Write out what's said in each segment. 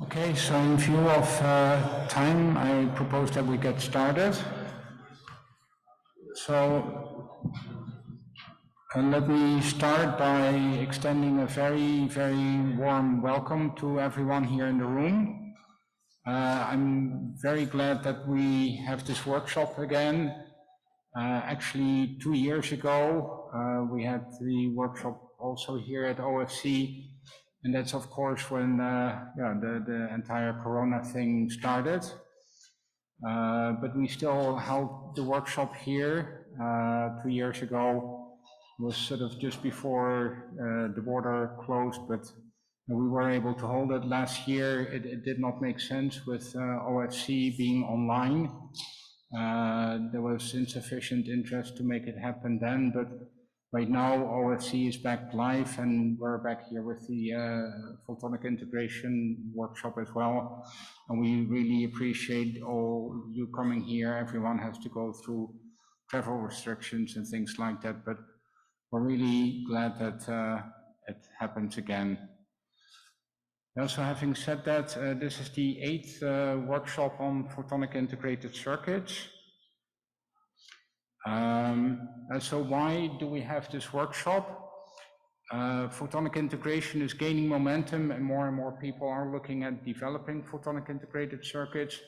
Okay, so in view of time, I propose that we get started. So let me start by extending a very, very warm welcome to everyone here in the room. I'm very glad that we have this workshop again. Actually, 2 years ago, we had the workshop also here at OFC. And that's, of course, when the entire Corona thing started. But we still held the workshop here 2 years ago. It was sort of just before the border closed, but we were able to hold it last year. It did not make sense with OFC being online. There was insufficient interest to make it happen then, but right now, OFC is back live, and we're back here with the photonic integration workshop as well. And we really appreciate all you coming here. Everyone has to go through travel restrictions and things like that, but we're really glad that it happens again. Also, having said that, this is the 8th workshop on photonic integrated circuits. So why do we have this workshop? Photonic integration is gaining momentum, and more people are looking at developing photonic integrated circuits,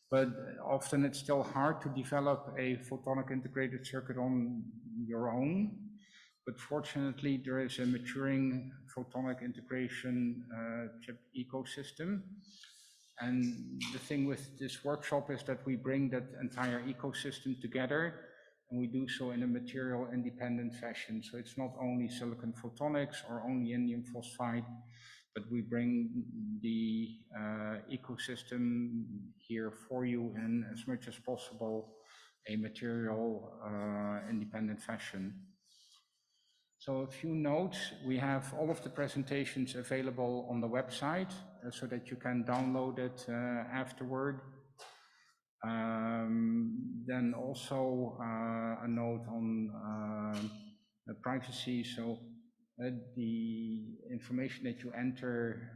but often it's still hard to develop a photonic integrated circuit on your own. But fortunately, there is a maturing photonic integration chip ecosystem. And the thing with this workshop is that we bring that entire ecosystem together, and we do so in a material independent fashion. So it's not only silicon photonics or only indium phosphide, but we bring the ecosystem here for you in as much as possible a material independent fashion. So a few notes: we have all of the presentations available on the website so that you can download it afterward. Then also a note on the privacy. So the information that you enter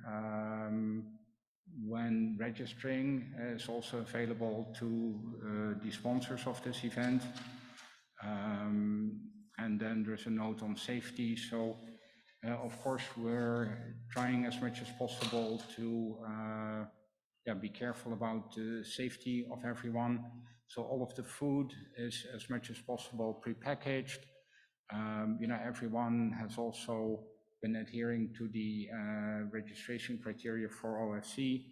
when registering is also available to the sponsors of this event. And then there's a note on safety. So of course, we're trying as much as possible to be careful about the safety of everyone. So all of the food is as much as possible prepackaged. Everyone has also been adhering to the registration criteria for OFC,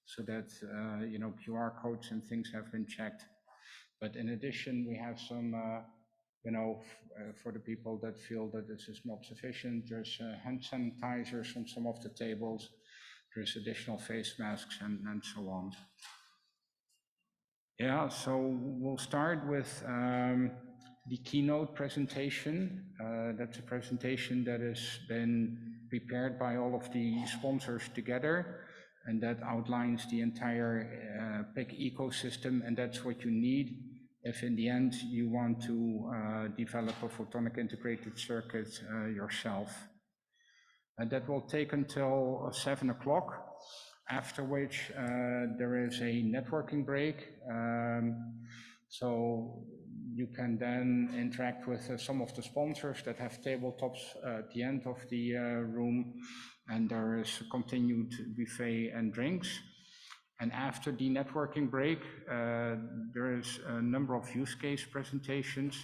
so that QR codes and things have been checked. But in addition, we have some, for the people that feel that this is not sufficient, there's hand sanitizers on some of the tables. There's additional face masks and so on. Yeah, so we'll start with the keynote presentation. That's a presentation that has been prepared by all of the sponsors together, and that outlines the entire PIC ecosystem, and that's what you need if in the end you want to develop a photonic integrated circuit yourself. And that will take until 7 o'clock, after which there is a networking break. So you can then interact with some of the sponsors that have tabletops at the end of the room, and there is continued buffet and drinks. And after the networking break, there is a number of use case presentations.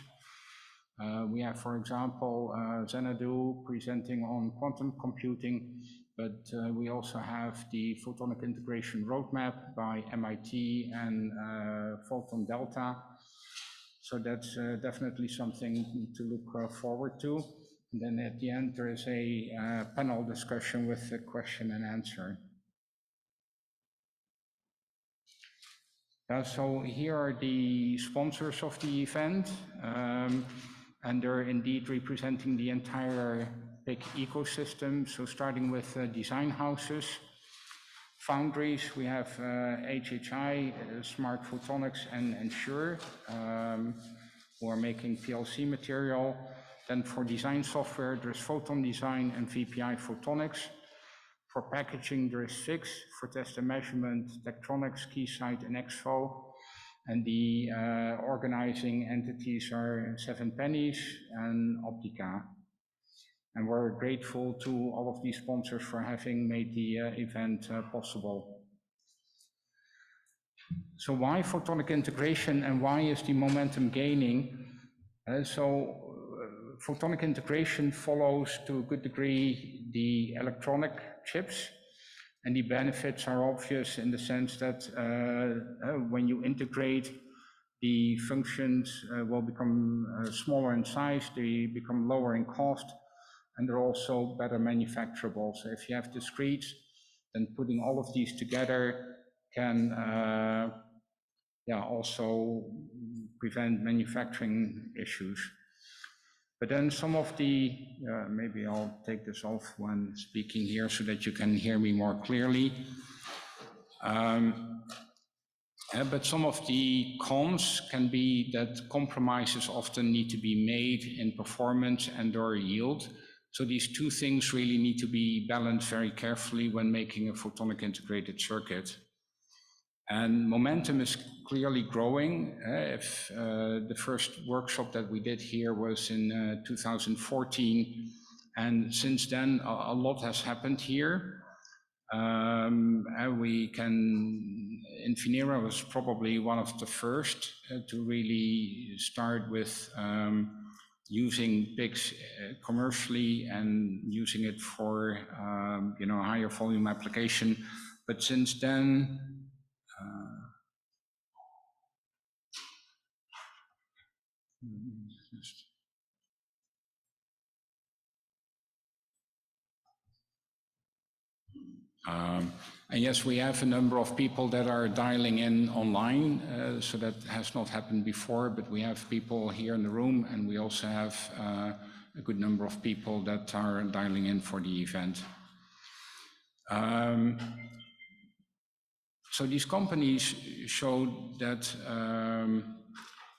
We have, for example, Xanadu presenting on quantum computing, but we also have the photonic integration roadmap by MIT and Photon Delta. So that's definitely something to look forward to. And then at the end, there is a panel discussion with a question and answer. So here are the sponsors of the event. And they're indeed representing the entire PIC ecosystem. So starting with design houses, foundries, we have HHI, Smart Photonics, and Ensure, who are making PLC material. Then for design software, there's Photon Design and VPI Photonics. For packaging, there is 6. For test and measurement, Tektronix, Keysight, and Expo. And the organizing entities are 7 Pennies and Optica. And we're grateful to all of these sponsors for having made the event possible. So why photonic integration and why is the momentum gaining? Photonic integration follows to a good degree the electronic chips, and the benefits are obvious in the sense that when you integrate, the functions will become smaller in size, they become lower in cost, and they're also better manufacturable. So if you have discretes, then putting all of these together can also prevent manufacturing issues. But then some of the, maybe I'll take this off when speaking here so that you can hear me more clearly. But some of the cons can be that compromises often need to be made in performance and or yield. So these two things really need to be balanced very carefully when making a photonic integrated circuit. And momentum is clearly growing. If the first workshop that we did here was in 2014, and since then a lot has happened here. Infinera was probably one of the first to really start with using PICs commercially and using it for higher volume application. But since then, and yes, we have a number of people that are dialing in online, so that has not happened before, but we have people here in the room, and we also have a good number of people that are dialing in for the event. So these companies showed that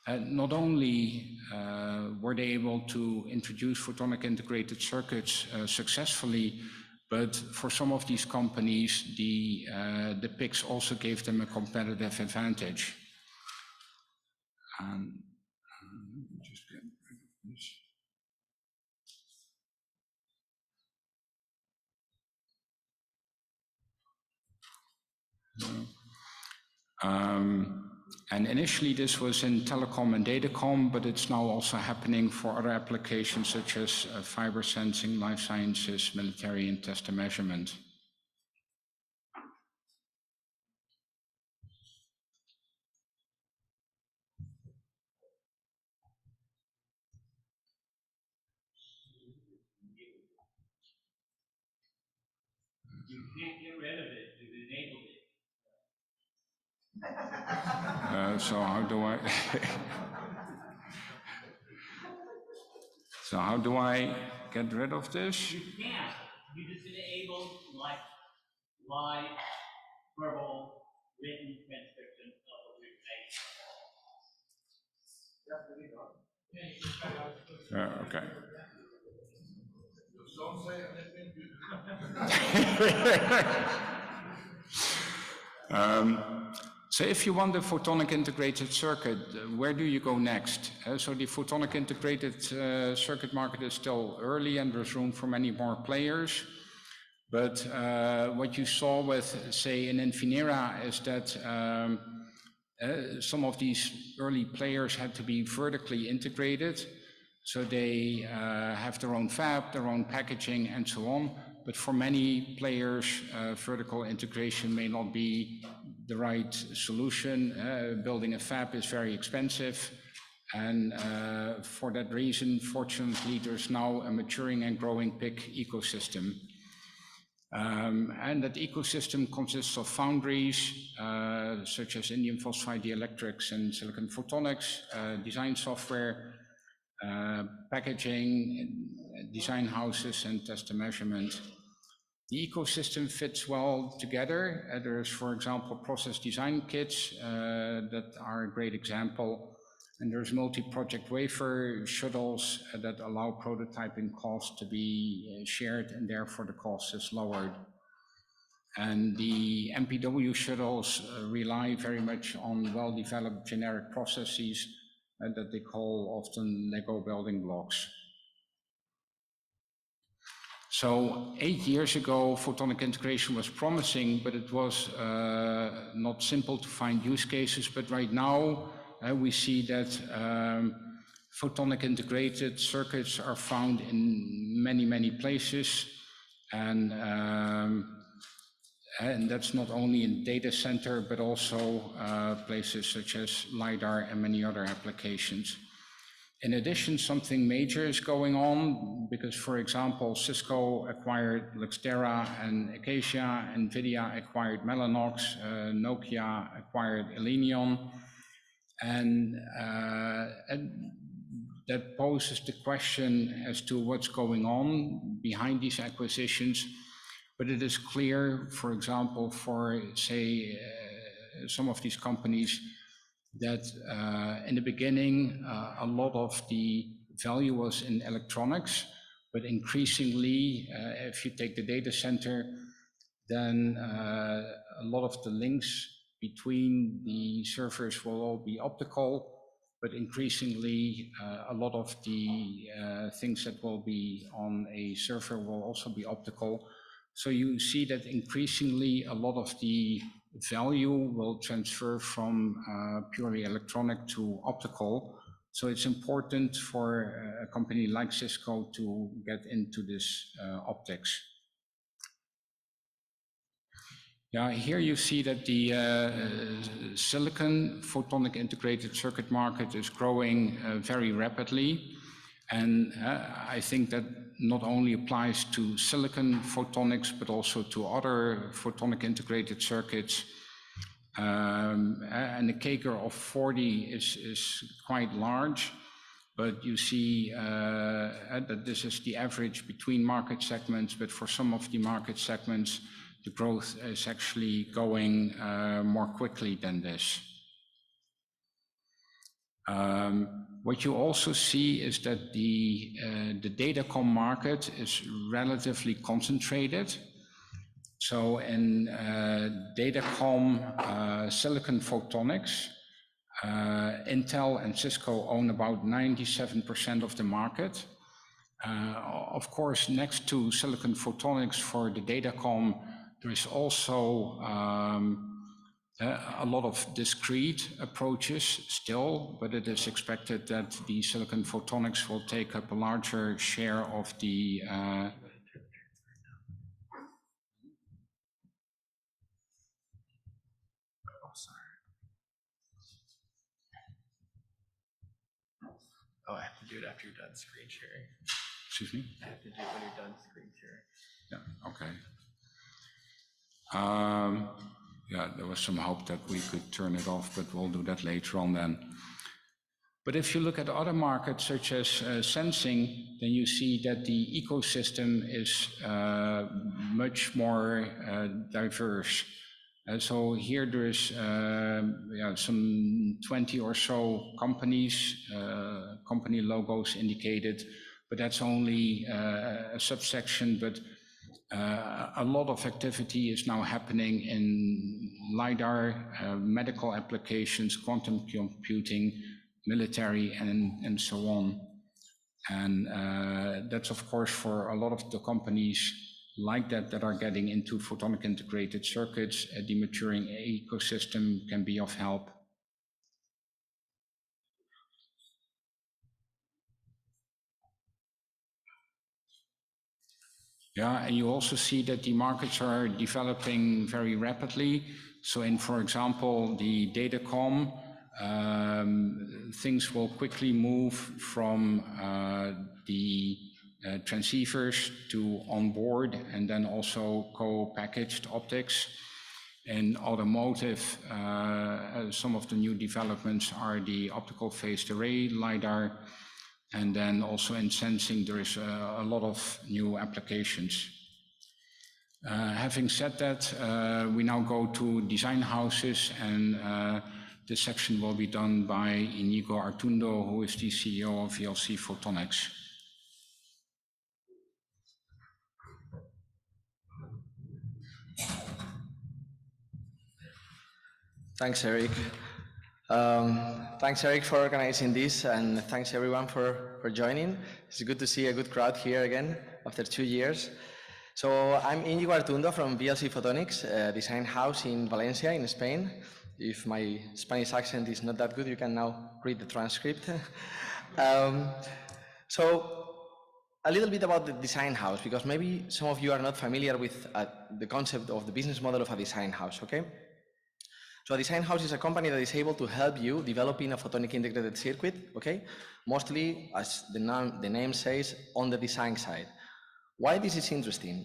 not only were they able to introduce photonic integrated circuits successfully, but for some of these companies, the PICs also gave them a competitive advantage. Just get rid of this. And initially this was in telecom and datacom, but it's now also happening for other applications such as fiber sensing, life sciences, military, and test and measurement. You can't get rid of it, you've enabled it. So how do I? So how do I get rid of this? You can't. You just enable like live, verbal, written transcription of what we're saying. Okay. Don't say anything. So if you want a photonic integrated circuit, where do you go next? So the photonic integrated circuit market is still early and there's room for many more players. But what you saw with, say, in Infinera is that some of these early players had to be vertically integrated. So they have their own fab, their own packaging, and so on. But for many players, vertical integration may not be the right solution. Building a fab is very expensive. And for that reason, fortunately, there's now a maturing and growing PIC ecosystem. And that ecosystem consists of foundries, such as indium phosphide dielectrics and silicon photonics, design software, packaging, design houses, and test and measurement. The ecosystem fits well together. There's, for example, process design kits that are a great example. And there's multi-project wafer shuttles that allow prototyping costs to be shared, and therefore the cost is lowered. And the MPW shuttles rely very much on well-developed generic processes that they call often Lego building blocks. So 8 years ago, photonic integration was promising, but it was not simple to find use cases. But right now, we see that photonic integrated circuits are found in many, many places. And that's not only in data center, but also places such as LiDAR and many other applications. In addition, something major is going on because, for example, Cisco acquired Luxtera and Acacia, NVIDIA acquired Mellanox, Nokia acquired Elenion, and that poses the question as to what's going on behind these acquisitions. But it is clear, for example, for, say, some of these companies, that in the beginning, a lot of the value was in electronics, but increasingly, if you take the data center, then a lot of the links between the servers will all be optical, but increasingly, a lot of the things that will be on a server will also be optical. So you see that increasingly a lot of the value will transfer from purely electronic to optical. So it's important for a company like Cisco to get into this optics. Yeah, here you see that the silicon photonic integrated circuit market is growing very rapidly. And I think that not only applies to silicon photonics, but also to other photonic integrated circuits. And the CAGR of 40 is quite large, but you see that this is the average between market segments, but for some of the market segments, the growth is actually going more quickly than this. What you also see is that the datacom market is relatively concentrated. So in datacom silicon photonics, Intel and Cisco own about 97% of the market. Of course, next to silicon photonics for the datacom, there is also a lot of discrete approaches still, but it is expected that the silicon photonics will take up a larger share of the Oh, I have to do it after you're done screen sharing. Excuse me? I have to do it when you're done screen sharing. Yeah, okay. Yeah, there was some hope that we could turn it off, but we'll do that later on then. But if you look at other markets such as sensing, then you see that the ecosystem is much more diverse. So here there is some 20 or so companies, company logos indicated, but that's only a subsection. But a lot of activity is now happening in LiDAR, medical applications, quantum computing, military, and so on. And that's, of course, for a lot of the companies like that are getting into photonic integrated circuits, the maturing ecosystem can be of help. Yeah, and you also see that the markets are developing very rapidly. So in, for example, the datacom, things will quickly move from the transceivers to onboard and then also co-packaged optics. In automotive, some of the new developments are the optical phased array LiDAR. And then also in sensing, there is a lot of new applications. Having said that, we now go to design houses, and this section will be done by Inigo Artundo, who is the CEO of VLC Photonics. Thanks, Eric. Thanks, Eric, for organizing this, and thanks everyone for joining. It's good to see a good crowd here again after 2 years. So I'm Íñigo Artundo from VLC Photonics, a design house in Valencia, in Spain. If my Spanish accent is not that good, you can now read the transcript. So a little bit about the design house, because maybe some of you are not familiar with the concept of the business model of a design house, okay? So a design house is a company that is able to help you developing a photonic integrated circuit, okay? Mostly, as the name says, on the design side. Why this is interesting?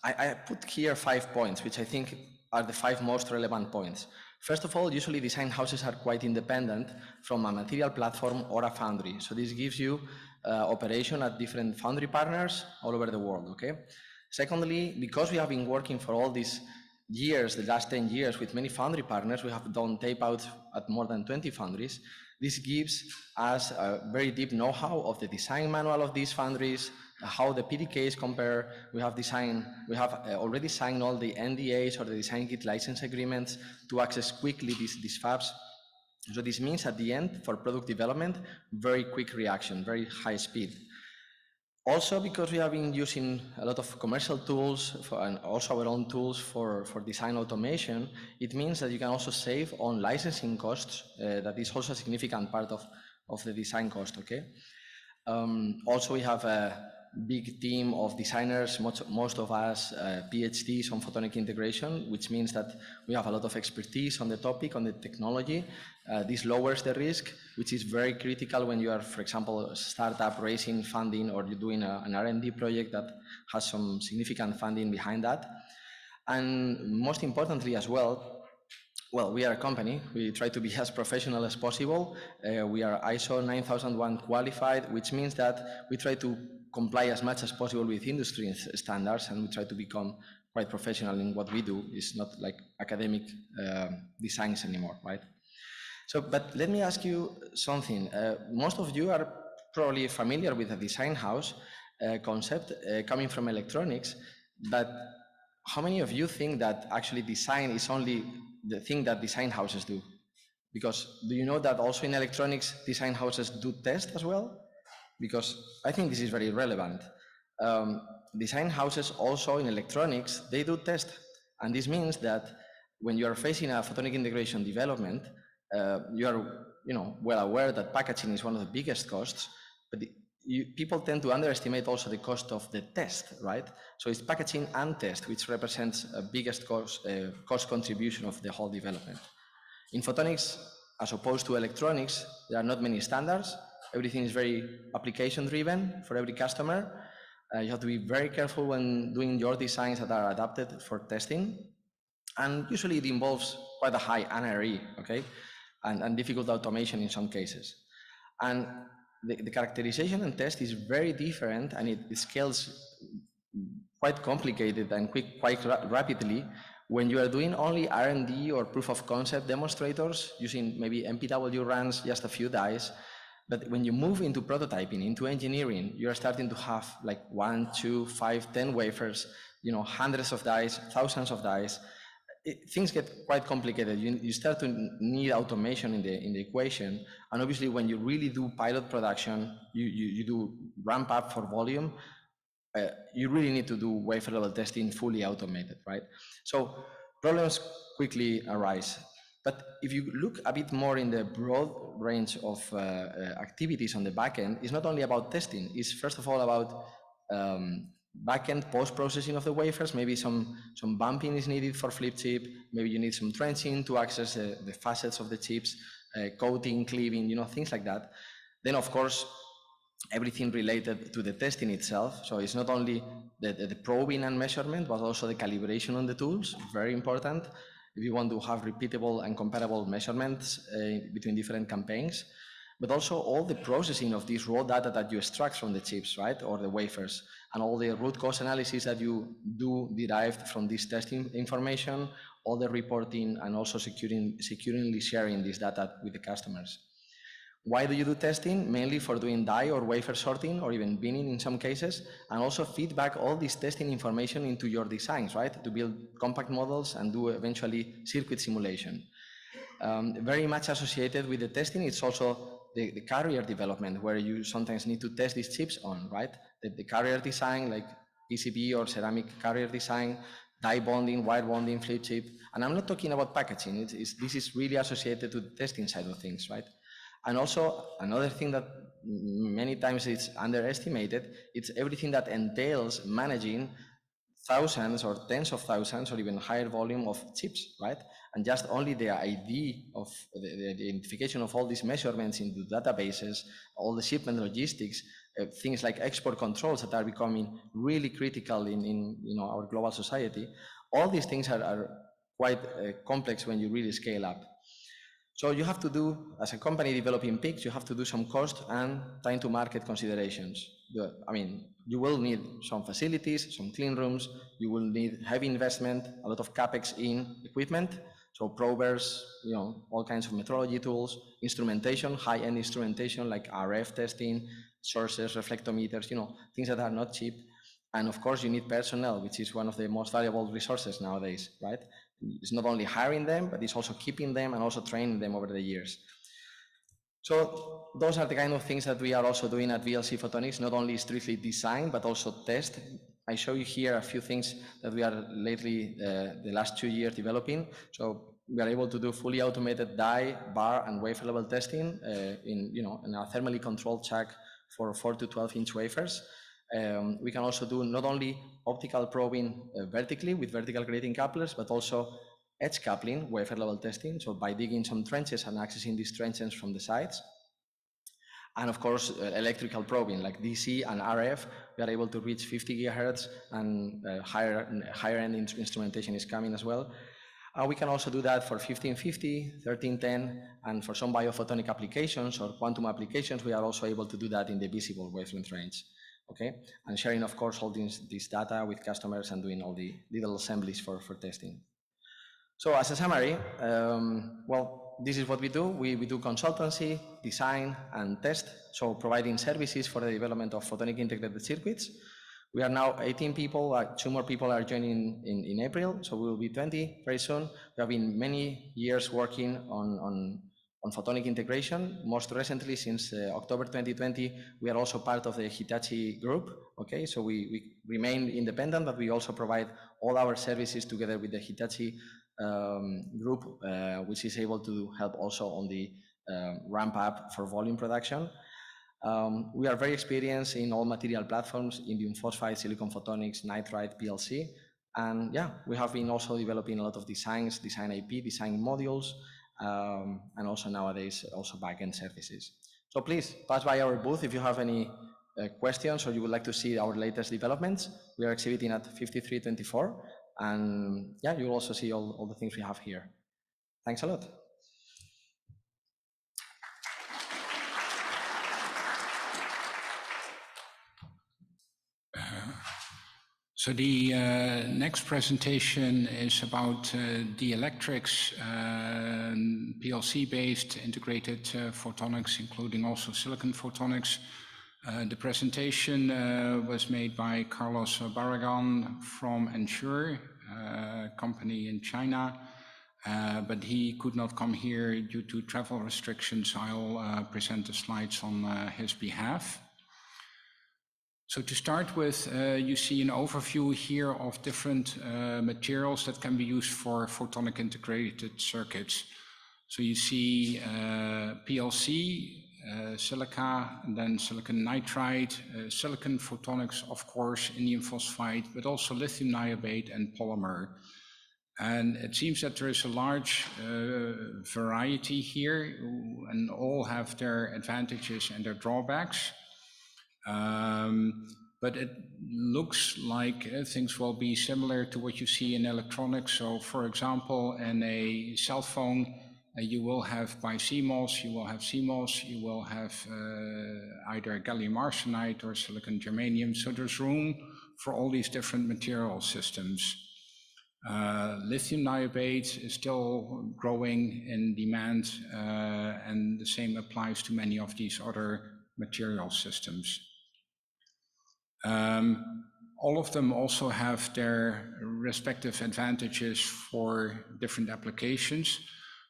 I put here 5 points, which I think are the 5 most relevant points. First of all, usually design houses are quite independent from a material platform or a foundry. So this gives you operation at different foundry partners all over the world, okay? Secondly, because we have been working for all these years, the last 10 years, with many foundry partners, we have done tape out at more than 20 foundries. This gives us a very deep know-how of the design manual of these foundries, how the PDKs compare. We have already signed all the NDAs or the design kit license agreements to access quickly these fabs. So this means at the end, for product development, very quick reaction, very high speed. Also, because we have been using a lot of commercial tools and also our own tools for design automation, it means that you can also save on licensing costs. That is also a significant part of the design cost, okay? Also, we have a big team of designers, most of us PhDs on photonic integration, which means that we have a lot of expertise on the topic, on the technology. This lowers the risk, which is very critical when you are, for example, a startup raising funding, or you're doing an R&D project that has some significant funding behind that. And most importantly as well, we are a company. We try to be as professional as possible. We are ISO 9001 qualified, which means that we try to comply as much as possible with industry standards, and we try to become quite professional in what we do. It's not like academic designs anymore, right? So, but let me ask you something. Most of you are probably familiar with a design house concept coming from electronics, but how many of you think that actually design is only the thing that design houses do? Because do you know that also in electronics, design houses do test as well? Because I think this is very relevant. Design houses also in electronics, they do test. And this means that when you are facing a photonic integration development, you are well aware that packaging is one of the biggest costs, but people tend to underestimate also the cost of the test, right? So it's packaging and test, which represents a biggest cost contribution of the whole development. In photonics, as opposed to electronics, there are not many standards. Everything is very application-driven for every customer. You have to be very careful when doing your designs that are adapted for testing. And usually it involves quite a high NRE, okay? And difficult automation in some cases. And the characterization and test is very different, and it scales quite complicated and quite rapidly when you are doing only R&D or proof of concept demonstrators using maybe MPW runs, just a few dies. But when you move into prototyping, into engineering, you are starting to have like 1, 2, 5, 10 wafers, hundreds of dies, thousands of dies. Things get quite complicated. You start to need automation in the equation. And obviously, when you really do pilot production, you do ramp up for volume, you really need to do wafer level testing fully automated, right? So problems quickly arise. But if you look a bit more in the broad range of activities on the back end, it's not only about testing. It's first of all about back-end post-processing of the wafers. Maybe some bumping is needed for flip chip. Maybe you need some trenching to access the facets of the chips, coating, cleaving, things like that. Then, of course, everything related to the testing itself. So it's not only the probing and measurement, but also the calibration on the tools, very important if you want to have repeatable and comparable measurements between different campaigns, but also all the processing of this raw data that you extract from the chips, right, or the wafers, and all the root cause analysis that you do derived from this testing information, all the reporting, and also securely sharing this data with the customers. Why do you do testing? Mainly for doing die or wafer sorting, or even binning in some cases, and also feedback all this testing information into your designs, right? To build compact models and do eventually circuit simulation. Very much associated with the testing, it's also the carrier development, where you sometimes need to test these chips on, right? The carrier design, like PCB or ceramic carrier design, die bonding, wire bonding, flip chip. And I'm not talking about packaging. This is really associated to the testing side of things, right? And also another thing that many times it's underestimated, it's everything that entails managing thousands or tens of thousands or even higher volume of chips, right? And just only the idea of the identification of all these measurements in the databases, all the shipment logistics, things like export controls that are becoming really critical in our global society. All these things are quite complex when you really scale up. So you have to do, as a company developing PICs, you have to do some cost and time to market considerations. I mean, you will need some facilities, some clean rooms, you will need heavy investment, a lot of CapEx in equipment, so probers, all kinds of metrology tools, instrumentation, high-end instrumentation like RF testing, sources, reflectometers, things that are not cheap. And of course, you need personnel, which is one of the most valuable resources nowadays, right? It's not only hiring them, but it's also keeping them and also training them over the years. So those are the kind of things that we are also doing at VLC Photonics, not only strictly design, but also test. I show you here a few things that we are lately, the last 2 years developing. So we are able to do fully automated die, bar, and wafer level testing in a thermally controlled chuck for 4 to 12-inch wafers. We can also do not only optical probing vertically with vertical grating couplers, but also edge coupling, wafer level testing, so by digging some trenches and accessing these trenches from the sides. And of course, electrical probing, like DC and RF, we are able to reach 50 gigahertz, and higher-end instrumentation is coming as well. We can also do that for 1550, 1310, and for some biophotonic applications or quantum applications, we are also able to do that in the visible wavelength range. Okay, and sharing, of course, all this data with customers and doing all the little assemblies for testing. So as a summary, well, this is what we do. We do consultancy, design, and test, so providing services for the development of photonic integrated circuits. We are now 18 people, 2 more people are joining in April, so we will be 20 very soon. We have been many years working on photonic integration. Most recently, since October 2020, we are also part of the Hitachi group. Okay, so we remain independent, but we also provide all our services together with the Hitachi group, which is able to help also on the ramp up for volume production. We are very experienced in all material platforms, indium phosphide, silicon photonics, nitride, PLC. And yeah, we have been also developing a lot of designs, design IP, design modules, and also nowadays also backend services. So please pass by our booth if you have any questions or you would like to see our latest developments. We are exhibiting at 5324, and yeah, you will also see all the things we have here. Thanks a lot. So the next presentation is about dielectrics, PLC-based integrated photonics, including also silicon photonics. The presentation was made by Carlos Barragan from Ensure, a company in China, but he could not come here due to travel restrictions. I'll present the slides on his behalf. So to start with, you see an overview here of different materials that can be used for photonic integrated circuits. So you see PLC, silica, and then silicon nitride, silicon photonics, of course, indium phosphide, but also lithium niobate and polymer. And it seems that there is a large variety here, and all have their advantages and their drawbacks. But it looks like things will be similar to what you see in electronics. So for example, in a cell phone, you will have BiCMOS, you will have CMOS, you will have either gallium arsenide or silicon germanium. So there's room for all these different material systems. Lithium niobate is still growing in demand, and the same applies to many of these other material systems. All of them also have their respective advantages for different applications.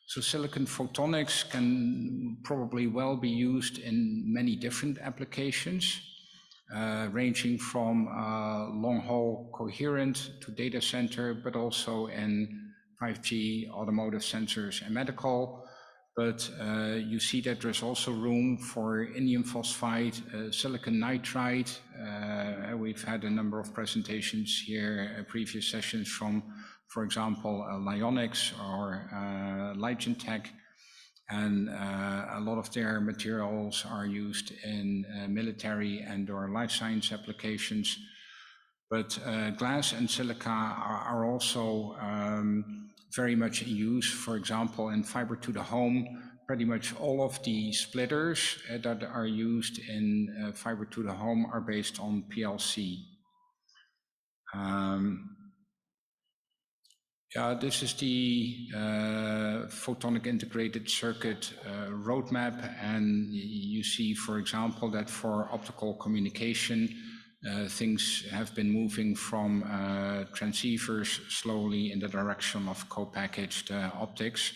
So silicon photonics can probably well be used in many different applications, ranging from long-haul coherent to data center, but also in 5G, automotive sensors, and medical. But you see that there's also room for indium phosphide, silicon nitride. We've had a number of presentations here, previous sessions from, for example, Lyonix or Ligentech, and a lot of their materials are used in military and or life science applications. But glass and silica are also very much in use. For example, in fiber to the home, pretty much all of the splitters that are used in fiber to the home are based on PLC. This is the photonic integrated circuit roadmap, and you see, for example, that for optical communication, things have been moving from transceivers slowly in the direction of co-packaged optics,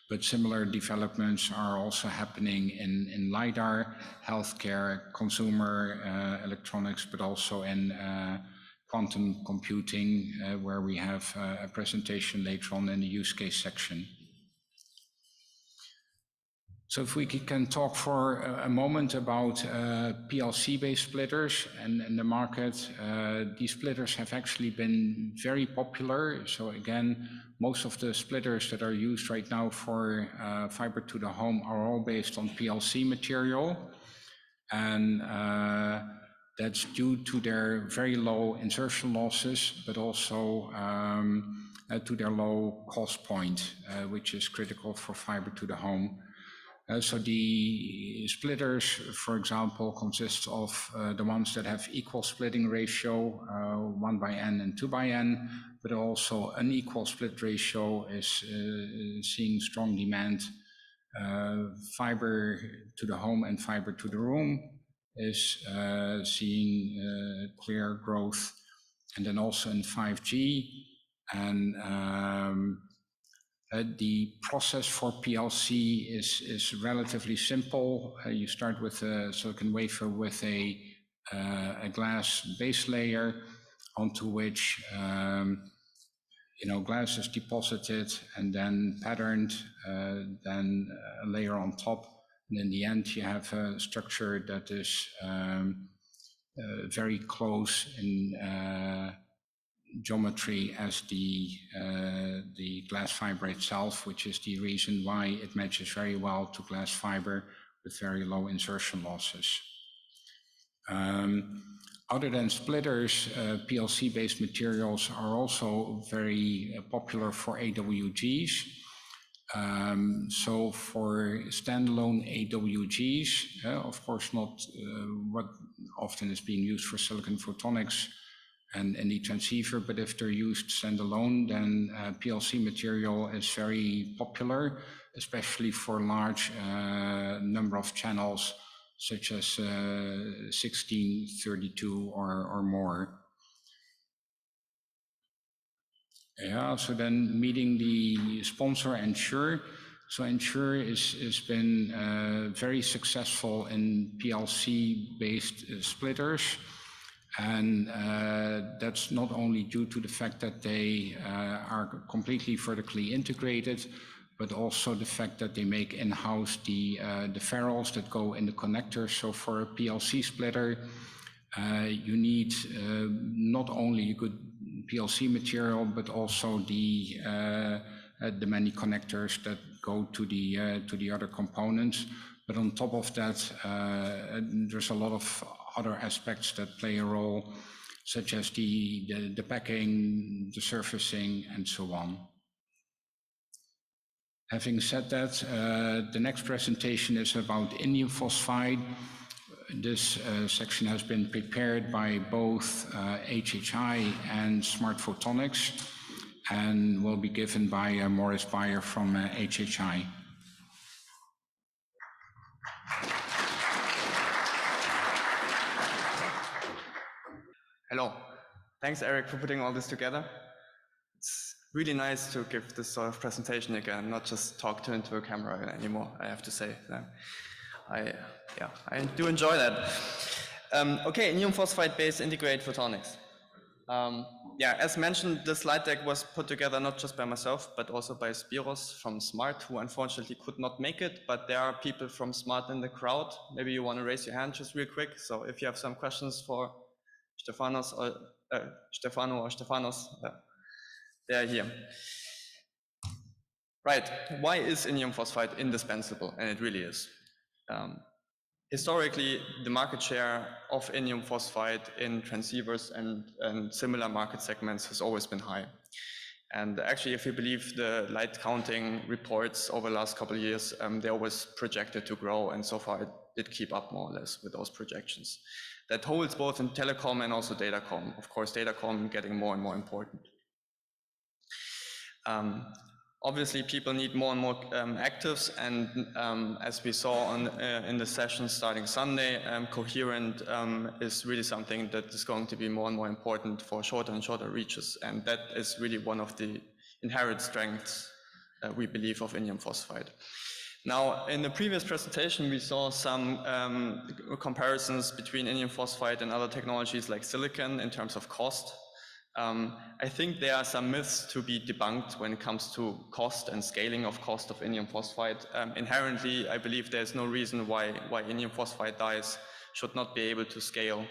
but similar developments are also happening in LiDAR, healthcare, consumer electronics, but also in quantum computing, where we have a presentation later on in the use case section. So if we can talk for a moment about PLC-based splitters and the market, these splitters have actually been very popular. So again, most of the splitters that are used right now for fiber to the home are all based on PLC material. And that's due to their very low insertion losses, but also to their low cost point, which is critical for fiber to the home. So the splitters, for example, consist of the ones that have equal splitting ratio, 1/n and 2/n, but also unequal split ratio is seeing strong demand. Fiber to the home and fiber to the room is seeing clear growth, and then also in 5G. And the process for PLC is relatively simple. You start with a silicon wafer with a glass base layer onto which glass is deposited and then patterned, then a layer on top. And in the end, you have a structure that is very close in geometry as the glass fiber itself, which is the reason why it matches very well to glass fiber with very low insertion losses. Other than splitters, PLC-based materials are also very popular for AWGs. So for standalone AWGs, of course not what often is being used for silicon photonics and the transceiver, but if they're used standalone, then PLC material is very popular, especially for large number of channels, such as 16, 32 or more. Yeah, so then meeting the sponsor Ensure. So Ensure has been very successful in PLC-based splitters. And that's not only due to the fact that they are completely vertically integrated, but also the fact that they make in-house the ferrules that go in the connector. So for a PLC splitter, you need not only a good PLC material, but also the many connectors that go to the other components. But on top of that, there's a lot of other aspects that play a role, such as the packing, the surfacing, and so on. Having said that, the next presentation is about indium phosphide. This section has been prepared by both HHI and Smart Photonics, and will be given by Maurice Bayer from HHI. Hello. Thanks, Eric, for putting all this together. really nice to give this sort of presentation again, not just talk into a camera anymore, I have to say. I do enjoy that. Okay, indium phosphide-based integrated photonics. As mentioned, the slide deck was put together not just by myself, but also by Spiros from SMART, who unfortunately could not make it, but there are people from SMART in the crowd. Maybe you want to raise your hand just real quick. So if you have some questions for Stefano or Stefanos, they're here. Right, why is indium phosphide indispensable? And it really is. Historically, the market share of indium phosphide in transceivers and similar market segments has always been high. And actually, if you believe the light counting reports over the last couple of years, they always projected to grow, and so far it did keep up more or less with those projections. That holds both in telecom and also datacom. Of course, datacom getting more and more important. Obviously, people need more and more actives, and as we saw in the session starting Sunday, coherent is really something that is going to be more and more important for shorter and shorter reaches, and that is really one of the inherent strengths we believe of indium phosphide. Now, in the previous presentation, we saw some comparisons between indium phosphide and other technologies like silicon in terms of cost. I think there are some myths to be debunked when it comes to cost and scaling of cost of indium phosphide. Inherently, I believe there's no reason why indium phosphide dyes should not be able to scale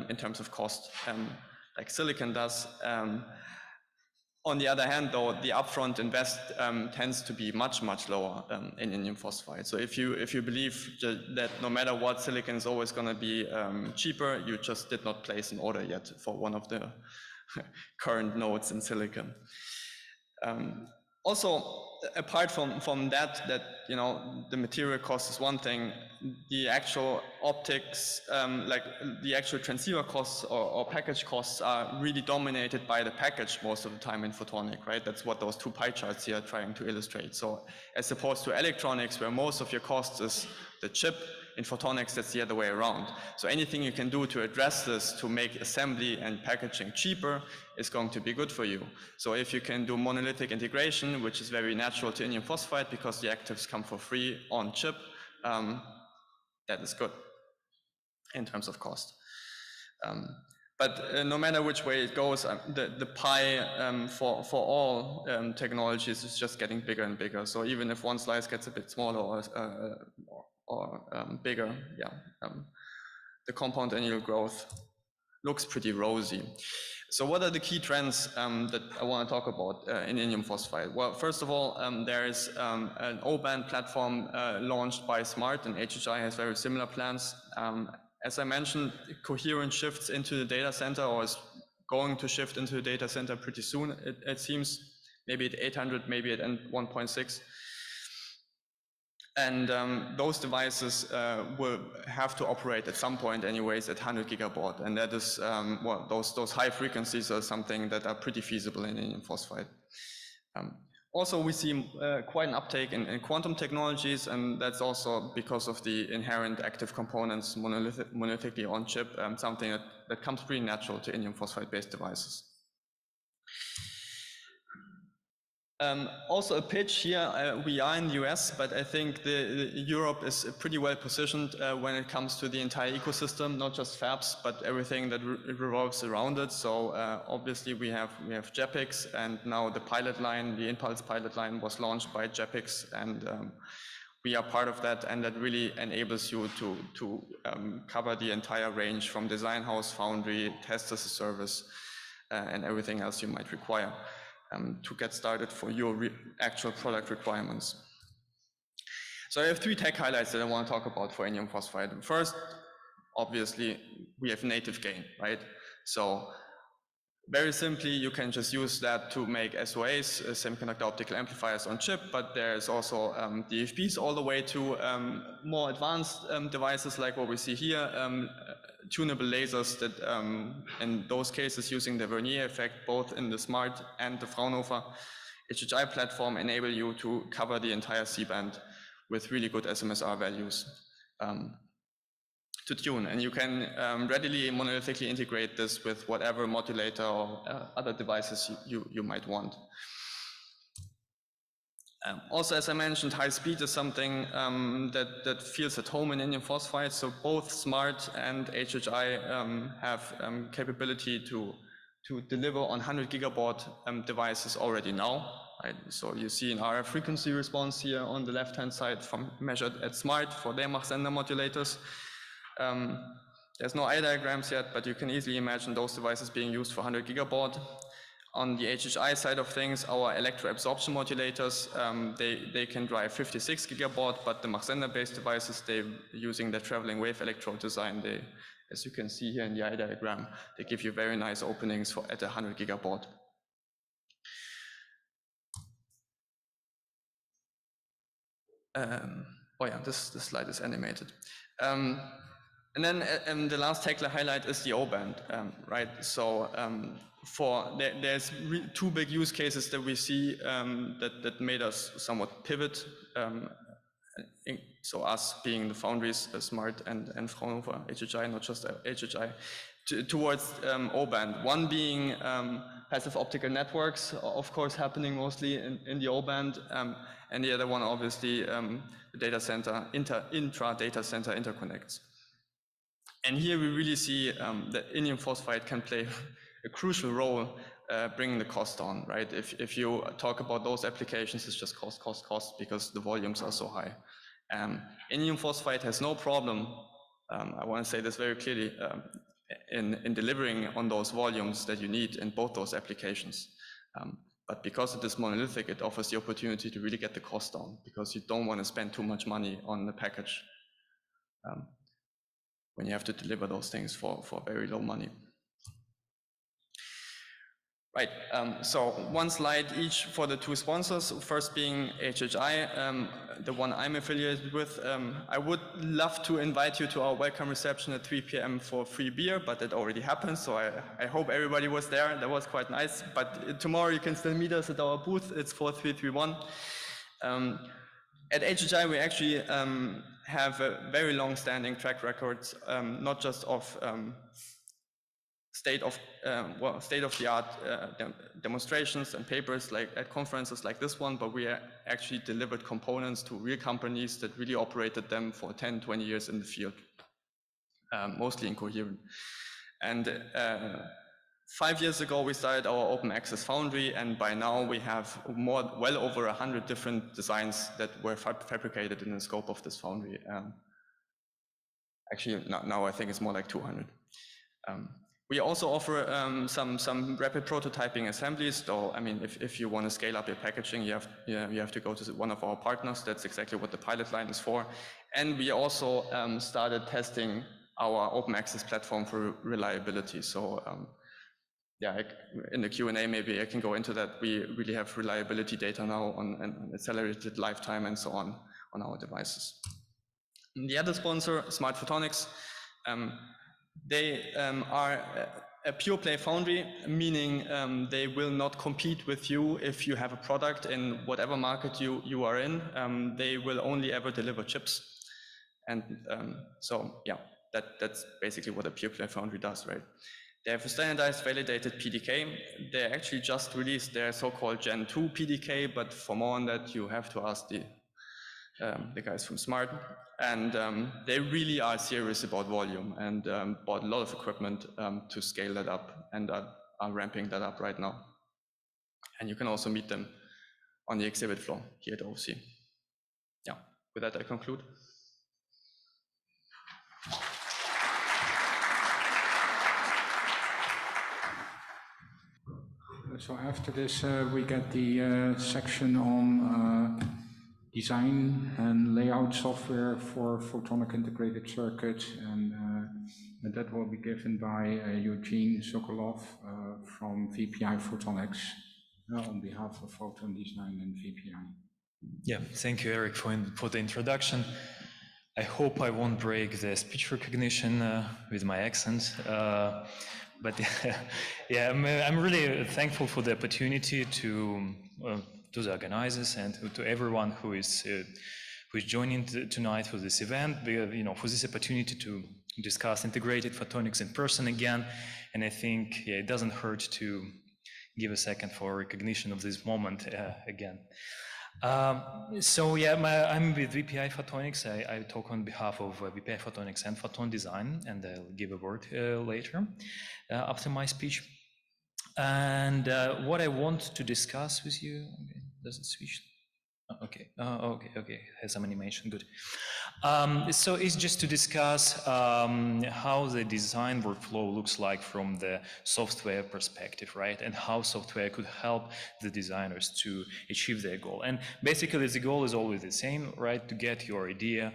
in terms of cost like silicon does. On the other hand, though, the upfront invest tends to be much, much lower in indium phosphide. So if you believe that no matter what, silicon is always going to be cheaper, you just did not place an order yet for one of the current nodes in silicon. Also, apart from that, you know, the material cost is one thing. The actual optics, like the actual transceiver costs or package costs, are really dominated by the package most of the time in photonic, right? That's what those two pie charts here are trying to illustrate. So, as opposed to electronics, where most of your cost is the chip, in photonics, that's the other way around. So anything you can do to address this, to make assembly and packaging cheaper, is going to be good for you. So if you can do monolithic integration, which is very natural to indium phosphide because the actives come for free on chip, that is good in terms of cost. But no matter which way it goes, the pie for all technologies is just getting bigger and bigger. So even if one slice gets a bit smaller or bigger, the compound annual growth looks pretty rosy. So what are the key trends that I want to talk about in indium phosphide? Well, first of all, there is an O-band platform launched by SMART, and HHI has very similar plans. As I mentioned, coherent shifts into the data center, or is going to shift into the data center pretty soon, it seems, maybe at 800, maybe at 1.6. And those devices will have to operate at some point anyways at 100 gigabaud. And that is, well, those high frequencies are something that are pretty feasible in indium phosphide. Also, we see quite an uptake in quantum technologies, and that's also because of the inherent active components monolithically on chip, something that comes pretty natural to indium phosphide-based devices. Also a pitch here, we are in the US, but I think Europe is pretty well positioned when it comes to the entire ecosystem, not just fabs, but everything that revolves around it. So obviously we have JEPICs, and now the pilot line, the Impulse pilot line was launched by JEPICs, and we are part of that, and that really enables you to cover the entire range from design house, foundry, test as a service, and everything else you might require to get started for your actual product requirements. So I have 3 tech highlights that I want to talk about for indium phosphide. First, obviously, we have native gain, right? So very simply, you can just use that to make SOAs, semiconductor optical amplifiers on chip, but there's also DFBs all the way to more advanced devices like what we see here, tunable lasers that in those cases using the Vernier effect, both in the SMART and the Fraunhofer HHI platform, enable you to cover the entire C-band with really good SMSR values. tune, and you can readily monolithically integrate this with whatever modulator or other devices you might want. Also, as I mentioned, high speed is something that feels at home in indium phosphide. So both SMART and HHI have capability to deliver on 100 gigabaud devices already now. Right? So you see an RF frequency response here on the left-hand side from measured at SMART for their Mach-Sender modulators. There's no eye diagrams yet, but you can easily imagine those devices being used for 100 gigabaud. On the HHI side of things, our electro-absorption modulators, they can drive 56 gigabaud, but the Mach-Sender-based devices, they're using the traveling wave electrode design. They, as you can see here in the eye diagram, they give you very nice openings at 100 gigabaud. Oh yeah, this slide is animated. And then the last tackler highlight is the O-band, right? So there's two big use cases that we see that made us somewhat pivot. So us being the foundries, SMART and Fraunhofer HHI, not just HHI, towards O-band. One being passive optical networks, of course, happening mostly in the O-band, and the other one, obviously, the data center, intra-data center interconnects. And here we really see that indium phosphide can play a crucial role bringing the cost down, right? If you talk about those applications, it's just cost, because the volumes are so high. Indium phosphide has no problem, I want to say this very clearly, in delivering on those volumes that you need in both those applications. But because it is monolithic, it offers the opportunity to really get the cost down, because you don't want to spend too much money on the package when you have to deliver those things for very low money. Right, so one slide each for the two sponsors, first being HHI, the one I'm affiliated with. I would love to invite you to our welcome reception at 3 p.m. for free beer, but that already happened, so I hope everybody was there. That was quite nice, but tomorrow you can still meet us at our booth. It's 4331. At HHI, we actually have a very long-standing track record, not just of state-of-the-art demonstrations and papers like at conferences like this one, but we actually delivered components to real companies that really operated them for 10, 20 years in the field, mostly incoherent. And 5 years ago, we started our open access foundry, and by now we have well over 100 different designs that were fabricated in the scope of this foundry. Actually, now I think it's more like 200. We also offer some rapid prototyping assemblies. So, I mean, if you want to scale up your packaging, you have to go to one of our partners. That's exactly what the pilot line is for. And we also started testing our open access platform for reliability. So, yeah, in the Q&A, maybe I can go into that. We really have reliability data now on accelerated lifetime and so on our devices. And the other sponsor, Smart Photonics, they are a pure play foundry, meaning they will not compete with you if you have a product in whatever market you are in. They will only ever deliver chips. And so, yeah, that's basically what a pure play foundry does, right? They have a standardized validated PDK. They actually just released their so-called Gen 2 PDK, but for more on that, you have to ask the guys from Smart. And they really are serious about volume and bought a lot of equipment to scale that up and are ramping that up right now. And you can also meet them on the exhibit floor here at OFC. Yeah, with that I conclude. So after this, we get the section on design and layout software for photonic integrated circuits, and that will be given by Eugene Sokolov from VPI Photonics on behalf of Photon Design and VPI. Yeah, thank you, Eric, for the introduction. I hope I won't break the speech recognition with my accent. But yeah, I'm really thankful for the opportunity to the organizers and to everyone who who is joining tonight for this event, for this opportunity to discuss integrated photonics in person again. And I think it doesn't hurt to give a second for recognition of this moment again. I'm with VPI Photonics. I talk on behalf of VPI Photonics and Photon Design, and I'll give a word later after my speech. And what I want to discuss with you, does it switch? Okay, okay, has some animation, good. So it's just to discuss how the design workflow looks like from the software perspective, right? And how software could help the designers to achieve their goal. And basically the goal is always the same, right? To get your idea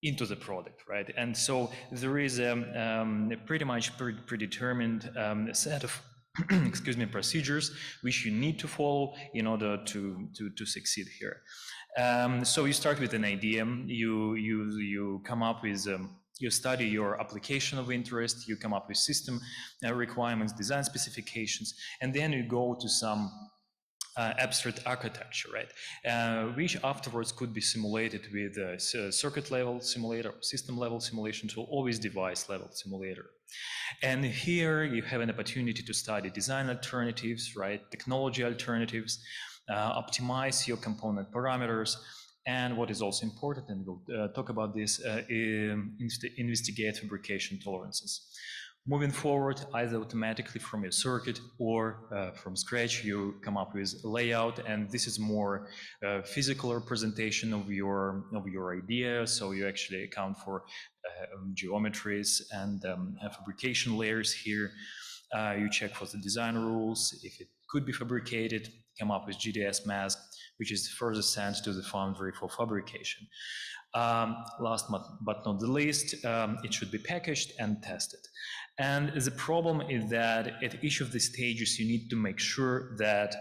into the product, right? And so there is a pretty much predetermined set of excuse me, procedures which you need to follow in order to succeed here. So you start with an idea, you come up with, you study your application of interest, you come up with system requirements, design specifications, and then you go to some abstract architecture, right? Which afterwards could be simulated with a circuit level simulator, system level simulation tool, or with device level simulator. And here you have an opportunity to study design alternatives, right? Technology alternatives, optimize your component parameters, and what is also important, and we'll talk about this, investigate fabrication tolerances. Moving forward, either automatically from your circuit or from scratch, you come up with a layout, and this is more physical representation of your idea. So you actually account for geometries and fabrication layers here. You check for the design rules, if it could be fabricated, come up with GDS mask, which is further sent to the foundry for fabrication. Last but not the least, it should be packaged and tested. And the problem is that at each of the stages, you need to make sure that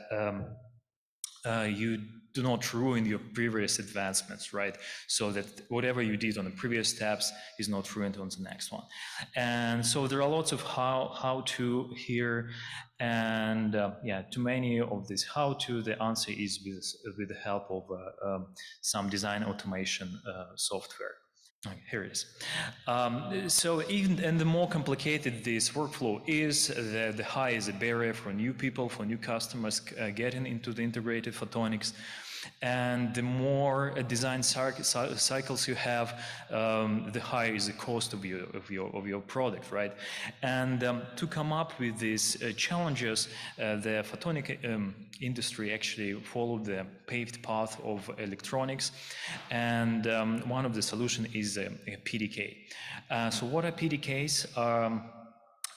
you do not ruin your previous advancements, right? So that whatever you did on the previous steps is not ruined on the next one. And so there are lots of how-to here, and to many of this how-to, the answer is with the help of some design automation software. Okay, here it is. So even and the more complicated this workflow is, the higher the barrier for new people, for new customers getting into the integrated photonics. And the more design cycles you have, the higher is the cost of your product, right? And to come up with these challenges, the photonic industry actually followed the paved path of electronics, and one of the solutions is a PDK. So what are PDKs?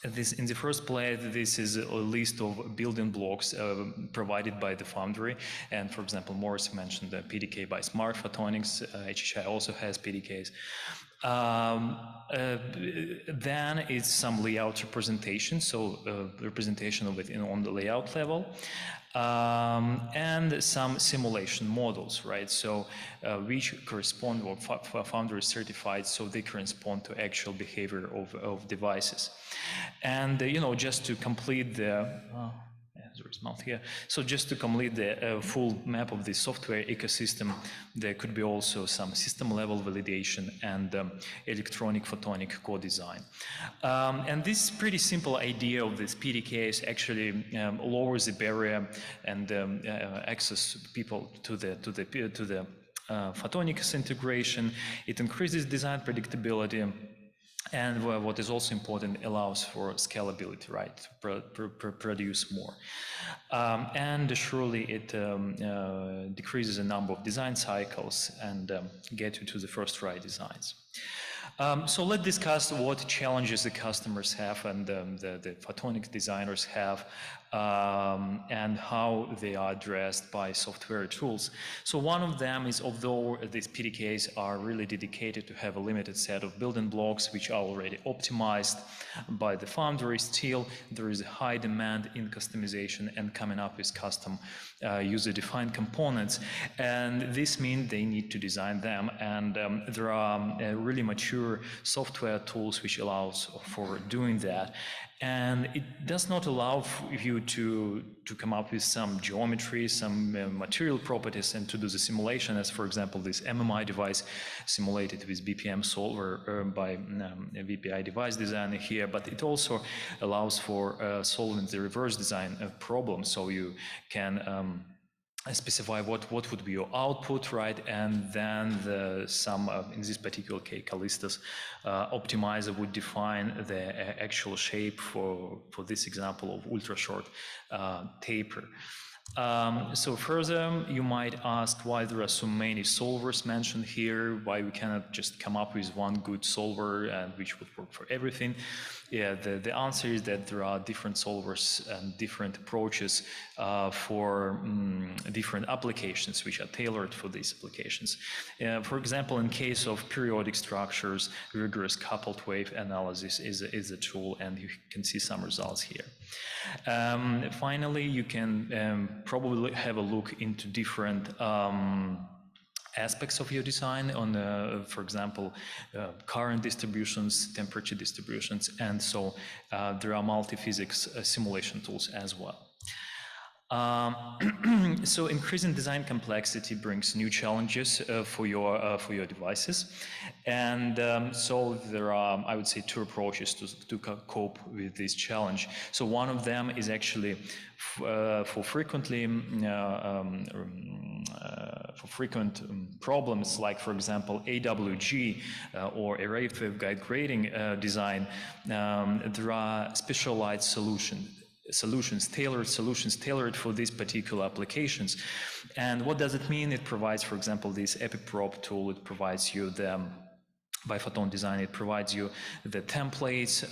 In the first place, this is a list of building blocks provided by the foundry. And for example, Morris mentioned the PDK by Smart Photonics. HHI also has PDKs. Then it's some layout representation, so representation of it on the layout level. And some simulation models, right? So which correspond, or foundry certified, so they correspond to actual behavior of devices. And just to complete the there is mouth here. So just to complete the full map of the software ecosystem, there could be also some system level validation and electronic photonic co-design. And this pretty simple idea of this PDKs actually lowers the barrier and access people to the photonics integration. It increases design predictability. And what is also important, allows for scalability, right? To produce more. And surely it decreases the number of design cycles and get you to the first try designs. So let's discuss what challenges the customers have and the photonic designers have, and how they are addressed by software tools. So one of them is, although these PDKs are really dedicated to have a limited set of building blocks which are already optimized by the foundry, still there is a high demand in customization and coming up with custom user-defined components. And this means they need to design them, and there are really mature software tools which allows for doing that. And it does not allow you to come up with some geometry, some material properties, and to do the simulation, as for example this MMI device simulated with BPM solver by a VPI device designer here, but it also allows for solving the reverse design problem. So you can specify what would be your output, right? And then in this particular case, Callista's optimizer would define the actual shape for this example of ultra short taper. So further, you might ask why there are so many solvers mentioned here, why we cannot just come up with one good solver and which would work for everything. Yeah, the answer is that there are different solvers and different approaches for different applications which are tailored for these applications. For example, in case of periodic structures, rigorous coupled wave analysis is a tool, and you can see some results here. Finally, you can probably have a look into different aspects of your design on, for example, current distributions, temperature distributions, and so there are multi-physics simulation tools as well. So increasing design complexity brings new challenges for your devices, and so there are, I would say, two approaches to cope with this challenge. So one of them is actually for frequent problems, like for example AWG or array waveguide grading design. There are specialized tailored solutions tailored for these particular applications. And what does it mean? It provides, for example, this Epic Prop tool. It provides you by Photon Design, it provides you the templates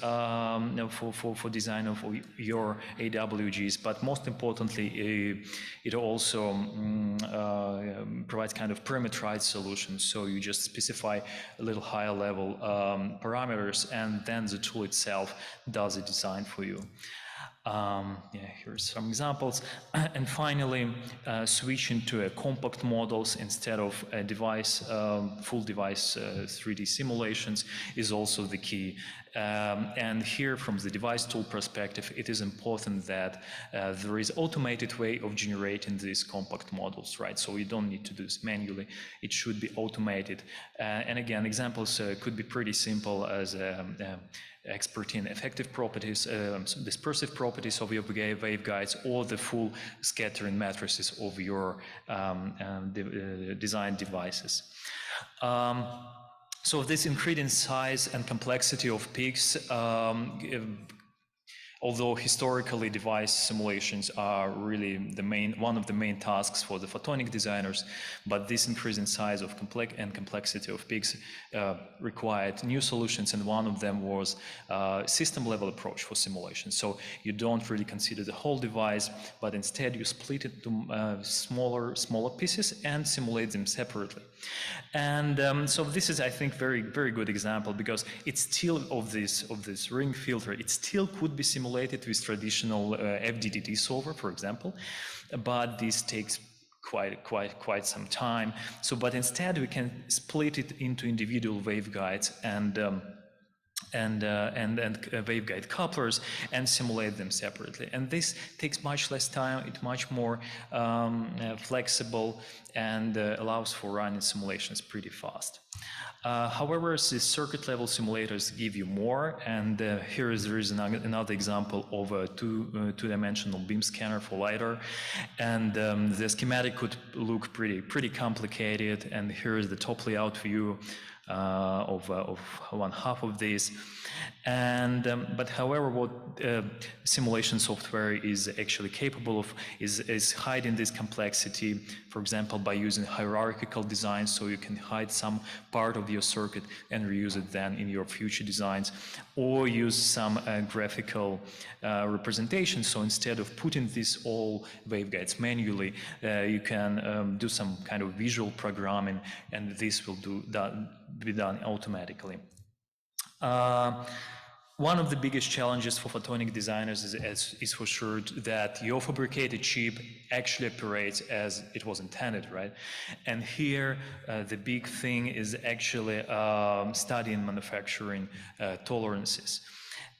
for design of your AWGs, but most importantly, it also provides kind of parameterized solutions. So you just specify a little higher level parameters, and then the tool itself does the design for you. Yeah, here's some examples. And finally, switching to compact models instead of a device, full device 3D simulations is also the key. And here, from the device tool perspective, it is important that there is automated way of generating these compact models, right? So you don't need to do this manually. It should be automated. And again, examples could be pretty simple as exporting effective properties, dispersive properties of your waveguides, or the full scattering matrices of your design devices. So this increasing size and complexity of PICs, although historically device simulations are really one of the main tasks for the photonic designers, but this increasing size of complexity of PICs required new solutions, and one of them was system-level approach for simulation. So you don't really consider the whole device, but instead you split it into smaller pieces and simulate them separately. And so this is, I think, very good example, because it's still of this ring filter. It still could be simulated with traditional FDTD solver, for example, but this takes quite some time. So, but instead we can split it into individual waveguides and waveguide couplers and simulate them separately. And this takes much less time. It's much more flexible and allows for running simulations pretty fast. However, the circuit level simulators give you more, and there is another example of a two-dimensional beam scanner for LiDAR, and the schematic could look pretty complicated, and here is the top layout view of one half of this. And but however, what simulation software is actually capable of is hiding this complexity, for example, by using hierarchical design, so you can hide some part of your circuit and reuse it then in your future designs, or use some graphical representation. So instead of putting these all waveguides manually, you can do some kind of visual programming, and this will be done automatically. One of the biggest challenges for photonic designers is for sure that your fabricated chip actually operates as it was intended, right? And here, the big thing is actually studying manufacturing tolerances.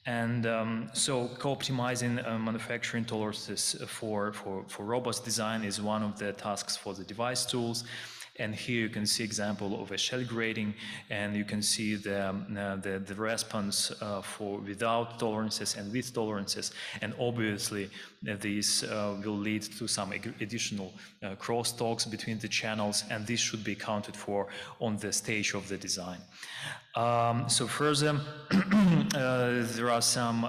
And so co-optimizing manufacturing tolerances for robust design is one of the tasks for the device tools. And here you can see example of a shell grading, and you can see the response for without tolerances and with tolerances. And obviously this will lead to some additional crosstalks between the channels, and this should be accounted for on the stage of the design. So further, there are some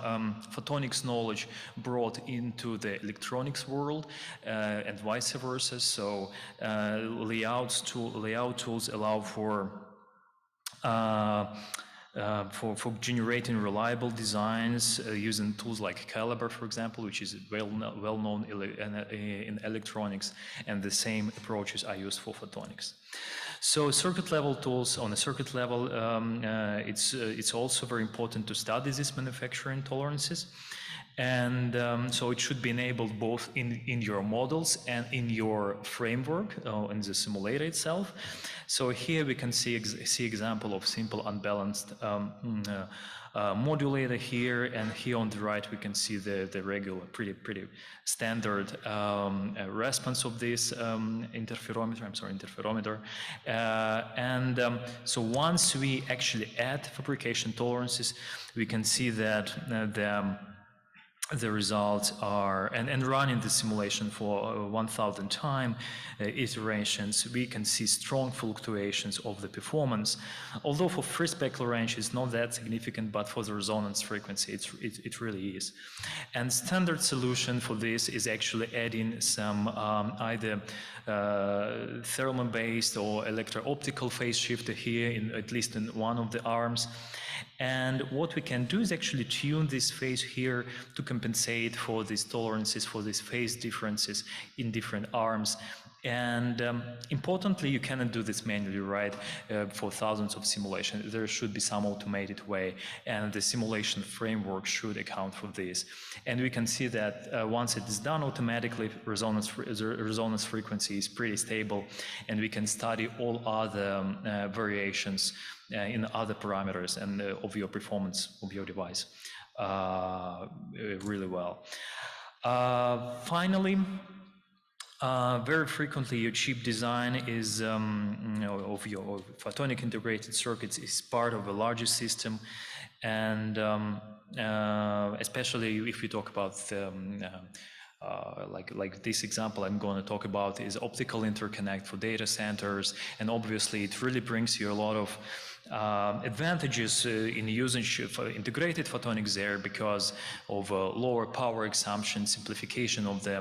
photonics knowledge brought into the electronics world and vice versa. So layout tools allow for generating reliable designs using tools like Calibre, for example, which is well known in electronics, and the same approaches are used for photonics. So circuit level tools, on a circuit level, it's also very important to study these manufacturing tolerances. And so it should be enabled both in your models and in your framework, in the simulator itself. So here we can see example of simple unbalanced modulator here, and here on the right we can see the regular, pretty standard response of this interferometer. So once we actually add fabrication tolerances, we can see that the results are, and running the simulation for 1,000 time iterations, we can see strong fluctuations of the performance. Although for free specular range it's not that significant, but for the resonance frequency it really is. And standard solution for this is actually adding some either thermal-based or electro-optical phase shifter here, at least in one of the arms. And what we can do is actually tune this phase here to compensate for these tolerances, for these phase differences in different arms. And importantly, you cannot do this manually, right? For thousands of simulations, there should be some automated way, and the simulation framework should account for this. And we can see that once it is done automatically, resonance frequency is pretty stable, and we can study all other variations in other parameters and of your performance of your device really well. Finally, very frequently your chip design is of your photonic integrated circuits is part of a larger system, and especially if we talk about like this example I'm going to talk about is optical interconnect for data centers, and obviously it really brings you a lot of advantages in usage of integrated photonics there because of lower power consumption, simplification of the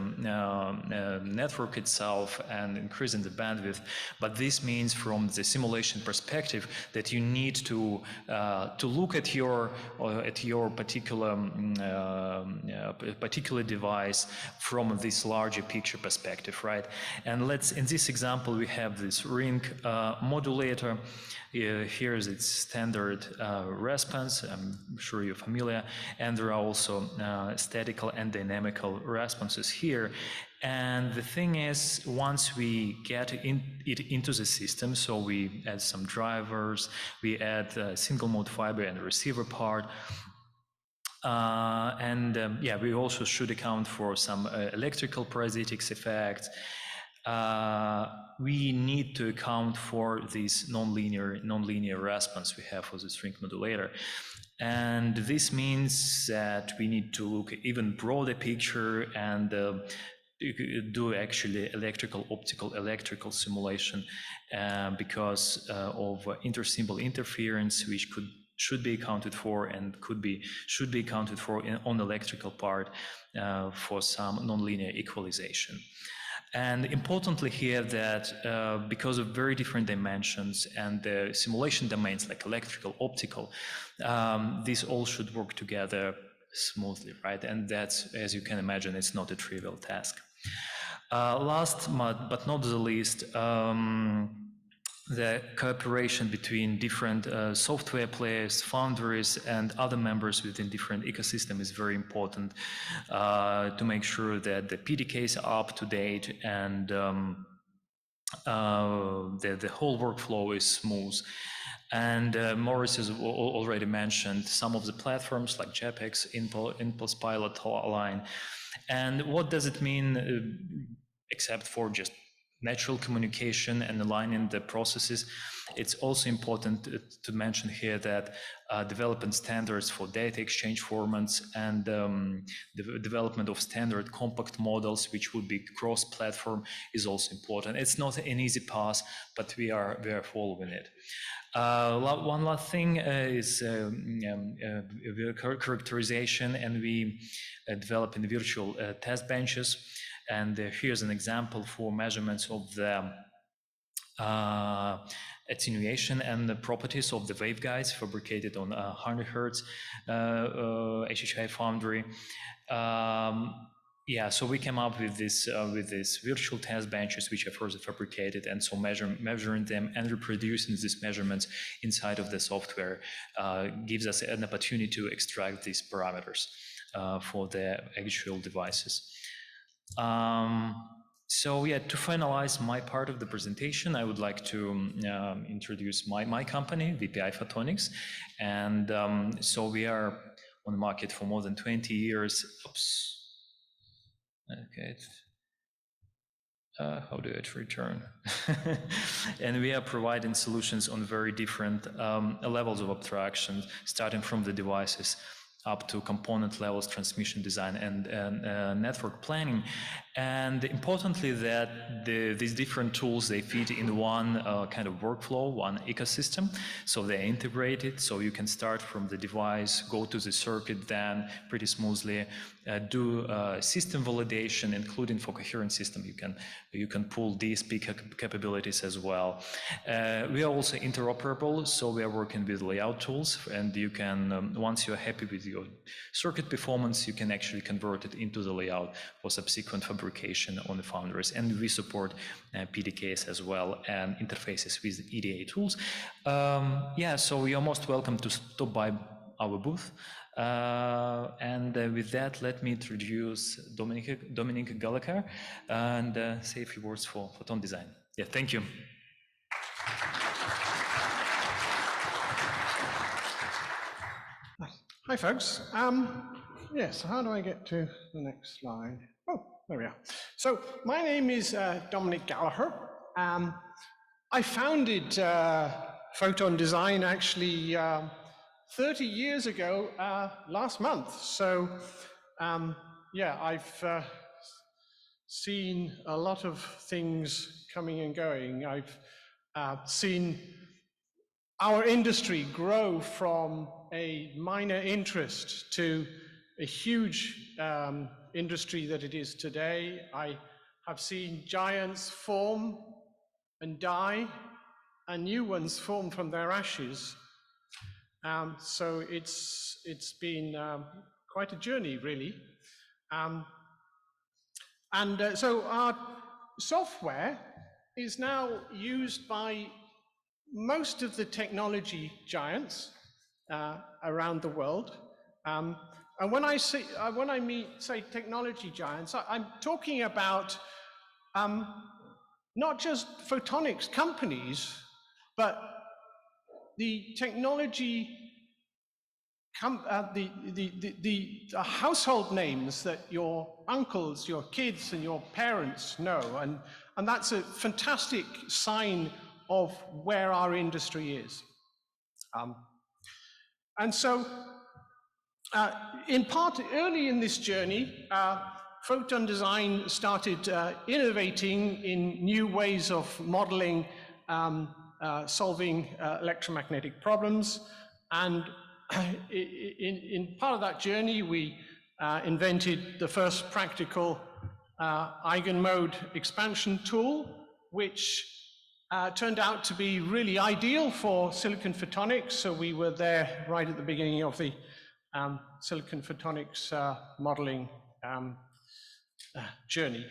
network itself, and increasing the bandwidth. But this means from the simulation perspective that you need to look at your particular device from this larger picture perspective, right? And in this example we have this ring modulator. Here is its standard response. I'm sure you're familiar, and there are also statical and dynamical responses here. And the thing is, once we get it into the system, so we add some drivers, we add a single mode fiber and a receiver part, yeah, we also should account for some electrical parasitics effects. We need to account for this nonlinear response we have for this ring modulator. And this means that we need to look at even broader picture and do actually electrical simulation because of intersymbol interference, which should be accounted for and should be accounted for on the electrical part for some nonlinear equalization. And importantly here that because of very different dimensions and the simulation domains like electrical, optical, these all should work together smoothly, right? And that's, as you can imagine, it's not a trivial task. Last but not the least, the cooperation between different software players, foundries, and other members within different ecosystems is very important to make sure that the PDKs are up to date and the whole workflow is smooth. And Maurice has already mentioned some of the platforms like JPEX, Impulse Pilot, Align. And what does it mean except for just natural communication and aligning the processes? It's also important to mention here that development standards for data exchange formats and the development of standard compact models, which would be cross-platform, is also important. It's not an easy path, but we are following it. One last thing is characterization, and we develop in virtual test benches. And here's an example for measurements of the attenuation and the properties of the waveguides fabricated on 100 Hertz HHI foundry. Yeah, so we came up with this virtual test benches, which are further fabricated, and so measuring them and reproducing these measurements inside of the software gives us an opportunity to extract these parameters for the actual devices. So yeah, to finalize my part of the presentation, I would like to introduce my company, VPI Photonics. And so we are on the market for more than 20 years. Oops. Okay. How do I return? And we are providing solutions on very different levels of abstraction, starting from the devices up to component levels, transmission design, and network planning. And importantly, that these different tools, they fit in one kind of workflow, one ecosystem. So they're integrated, so you can start from the device, go to the circuit, then pretty smoothly do system validation, including for coherent system. You can pull DSP capabilities as well. We are also interoperable, so we are working with layout tools, and you can, once you're happy with your circuit performance, you can actually convert it into the layout for subsequent fabrication on the foundries. And we support PDKs as well and interfaces with EDA tools. Yeah, so you're most welcome to stop by our booth. And with that, let me introduce Dominic Gallagher and say a few words for photon design. Yeah, thank you. Hi, folks. Yes, how do I get to the next slide? Oh, there we are. So my name is Dominic Gallagher. I founded Photon Design actually 30 years ago last month. So yeah, I've seen a lot of things coming and going. I've seen our industry grow from a minor interest to a huge industry that it is today. I have seen giants form and die, and new ones form from their ashes. So it's been quite a journey, really. So our software is now used by most of the technology giants around the world. And when I say technology giants, I'm talking about not just photonics companies, but the technology, the household names that your uncles, your kids, and your parents know. And that's a fantastic sign of where our industry is. And so, in part, early in this journey, Photon Design started innovating in new ways of modeling, solving electromagnetic problems. And in part of that journey, we invented the first practical eigenmode expansion tool, which turned out to be really ideal for silicon photonics. So we were there right at the beginning of the silicon photonics modeling journey.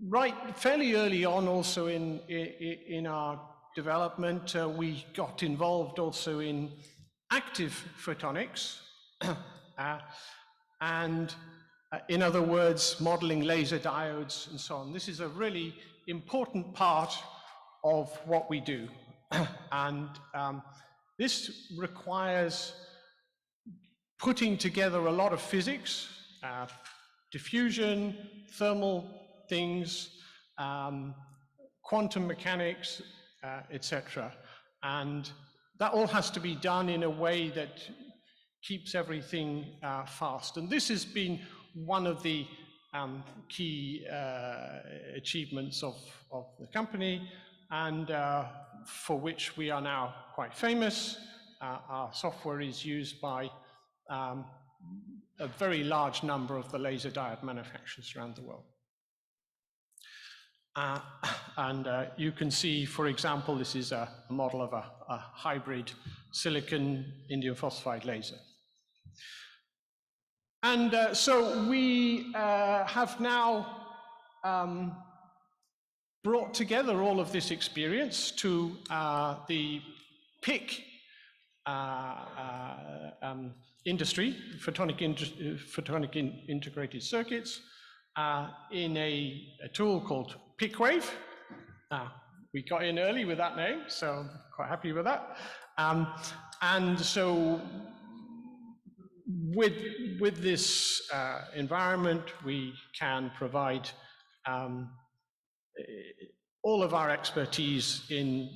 Right fairly early on also in our development, we got involved also in active photonics. And in other words, modeling laser diodes and so on. This is a really important part of what we do. And this requires putting together a lot of physics, diffusion, thermal things, quantum mechanics, etc. And that all has to be done in a way that keeps everything fast. And this has been one of the key achievements of the company, and for which we are now quite famous. Our software is used by a very large number of the laser diode manufacturers around the world. You can see, for example, this is a model of a hybrid silicon indium phosphide laser. And so we have now brought together all of this experience to the PIC industry, photonic integrated circuits, in a tool called PIC Wave. We got in early with that name, so I'm quite happy with that. And so with this environment, we can provide all of our expertise in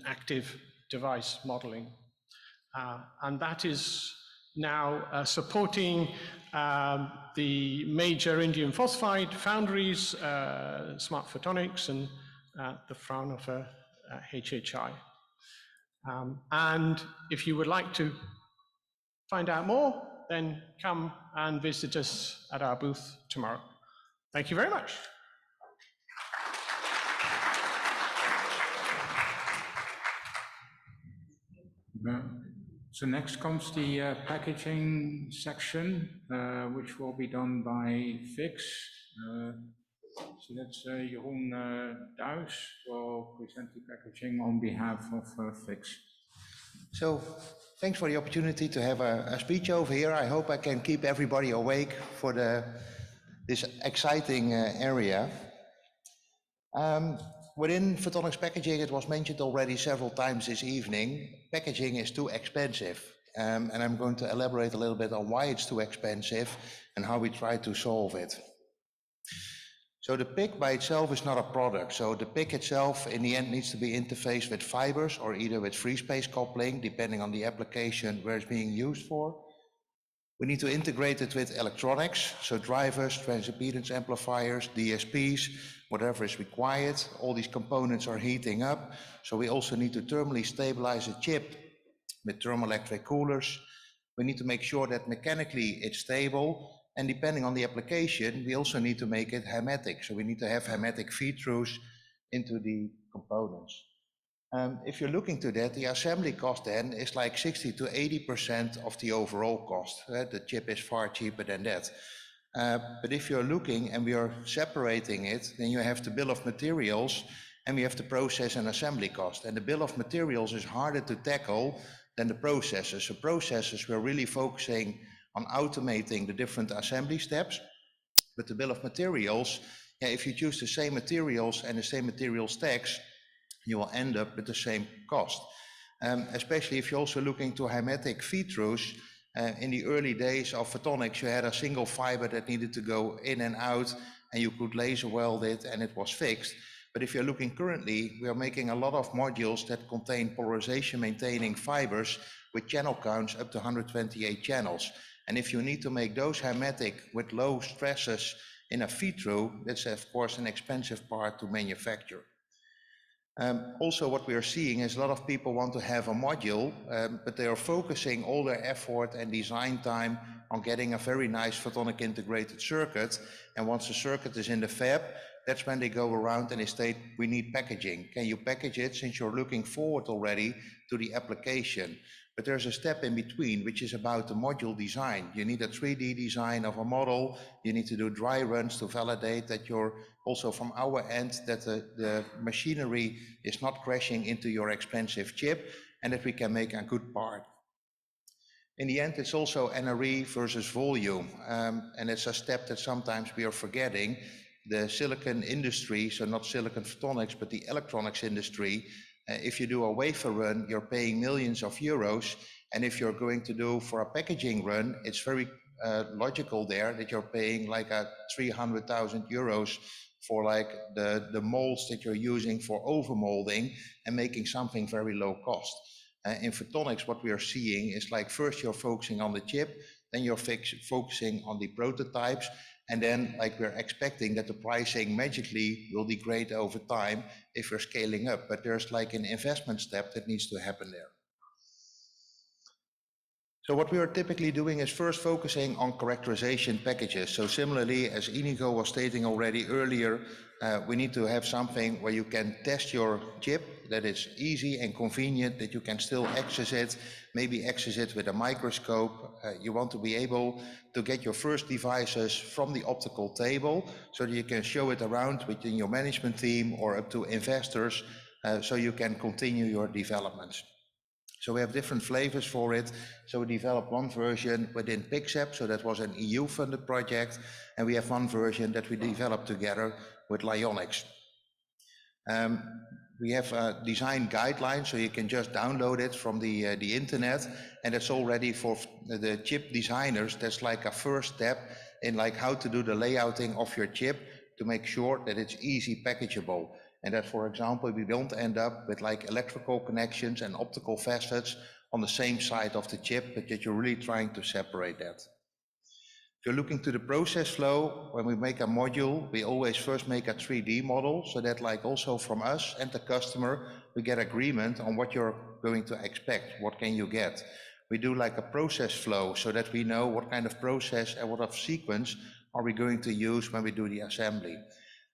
active device modeling. And that is now supporting the major indium phosphide foundries, Smart Photonics, and the Fraunhofer HHI. And if you would like to find out more, then come and visit us at our booth tomorrow. Thank you very much. So next comes the packaging section, which will be done by PICs. So that's Jeroen Duis will present the packaging on behalf of PICs. So thanks for the opportunity to have a speech over here. I hope I can keep everybody awake for this exciting area. Within photonics packaging, it was mentioned already several times this evening, packaging is too expensive. And I'm going to elaborate a little bit on why it's too expensive and how we try to solve it. So the PIC by itself is not a product. So the PIC itself in the end needs to be interfaced with fibers or either with free space coupling, depending on the application where it's being used for. We need to integrate it with electronics, so drivers, transimpedance amplifiers, DSPs, whatever is required. All these components are heating up, so we also need to thermally stabilize a chip with thermoelectric coolers. We need to make sure that mechanically it's stable, and depending on the application, we also need to make it hermetic. So we need to have hermetic feed-throughs into the components. If you're looking to that, the assembly cost then is like 60 to 80% of the overall cost. The chip is far cheaper than that. But if you're looking and we are separating it, then you have the bill of materials and we have the process and assembly cost. And the bill of materials is harder to tackle than the processes. So processes, we're really focusing on automating the different assembly steps. But the bill of materials, if you choose the same materials and the same material stacks, you will end up with the same cost. Especially if you're also looking to hermetic feed-throughs. In the early days of photonics, you had a single fiber that needed to go in and out, and you could laser weld it and it was fixed. But if you're looking currently, we are making a lot of modules that contain polarization maintaining fibers with channel counts up to 128 channels. And if you need to make those hermetic with low stresses in a feed-through, that's of course an expensive part to manufacture. Also what we are seeing is a lot of people want to have a module, but they are focusing all their effort and design time on getting a very nice photonic integrated circuit. And once the circuit is in the fab, that's when they go around and they state, we need packaging. Can you package it since you're looking forward already to the application? But there's a step in between, which is about the module design. You need a 3D design of a model. You need to do dry runs to validate that you're also from our end, that the machinery is not crashing into your expensive chip and that we can make a good part. In the end, it's also NRE versus volume. And it's a step that sometimes we are forgetting. the silicon industry, so not silicon photonics, but the electronics industry, if you do a wafer run, you're paying millions of euros. And if you're going to do for a packaging run, it's very logical there that you're paying like a 300,000 euros for like the molds that you're using for overmolding and making something very low cost. In photonics, what we are seeing is like first you're focusing on the chip, then you're focusing on the prototypes, and then like we're expecting that the pricing magically will degrade over time if we're scaling up. But there's like an investment step that needs to happen there. So what we are typically doing is first focusing on characterization packages. So similarly, as Inigo was stating already earlier, we need to have something where you can test your chip that is easy and convenient, that you can still access it, maybe access it with a microscope. You want to be able to get your first devices from the optical table so that you can show it around within your management team or up to investors so you can continue your developments. So we have different flavors for it. So we developed one version within PICSAP, so that was an EU-funded project, and we have one version that we developed together with Lyonics. We have a design guideline, so you can just download it from the internet, and it's already for the chip designers. That's like a first step in like how to do the layouting of your chip to make sure that it's easy packageable. And that, for example, we don't end up with like electrical connections and optical facets on the same side of the chip, but that you're really trying to separate that. If you're looking to the process flow, when we make a module, we always first make a 3D model so that like also from us and the customer, we get agreement on what you're going to expect, what can you get. We do like a process flow so that we know what kind of process and what of sequence are we going to use when we do the assembly.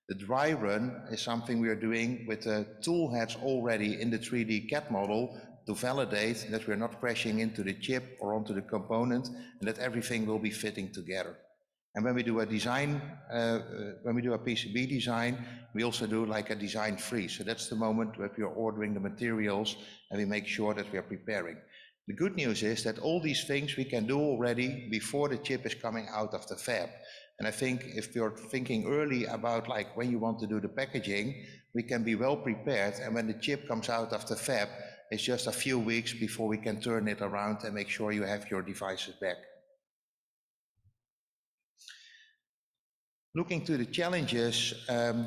The dry run is something we are doing with the tool heads already in the 3D CAD model to validate that we're not crashing into the chip or onto the component and that everything will be fitting together. And when we do a design, when we do a PCB design, we also do like a design freeze. So that's the moment where we are ordering the materials and we make sure that we are preparing. The good news is that all these things we can do already before the chip is coming out of the fab. And I think if you're thinking early about like when you want to do the packaging, we can be well prepared. And when the chip comes out of the fab, it's just a few weeks before we can turn it around and make sure you have your devices back. Looking to the challenges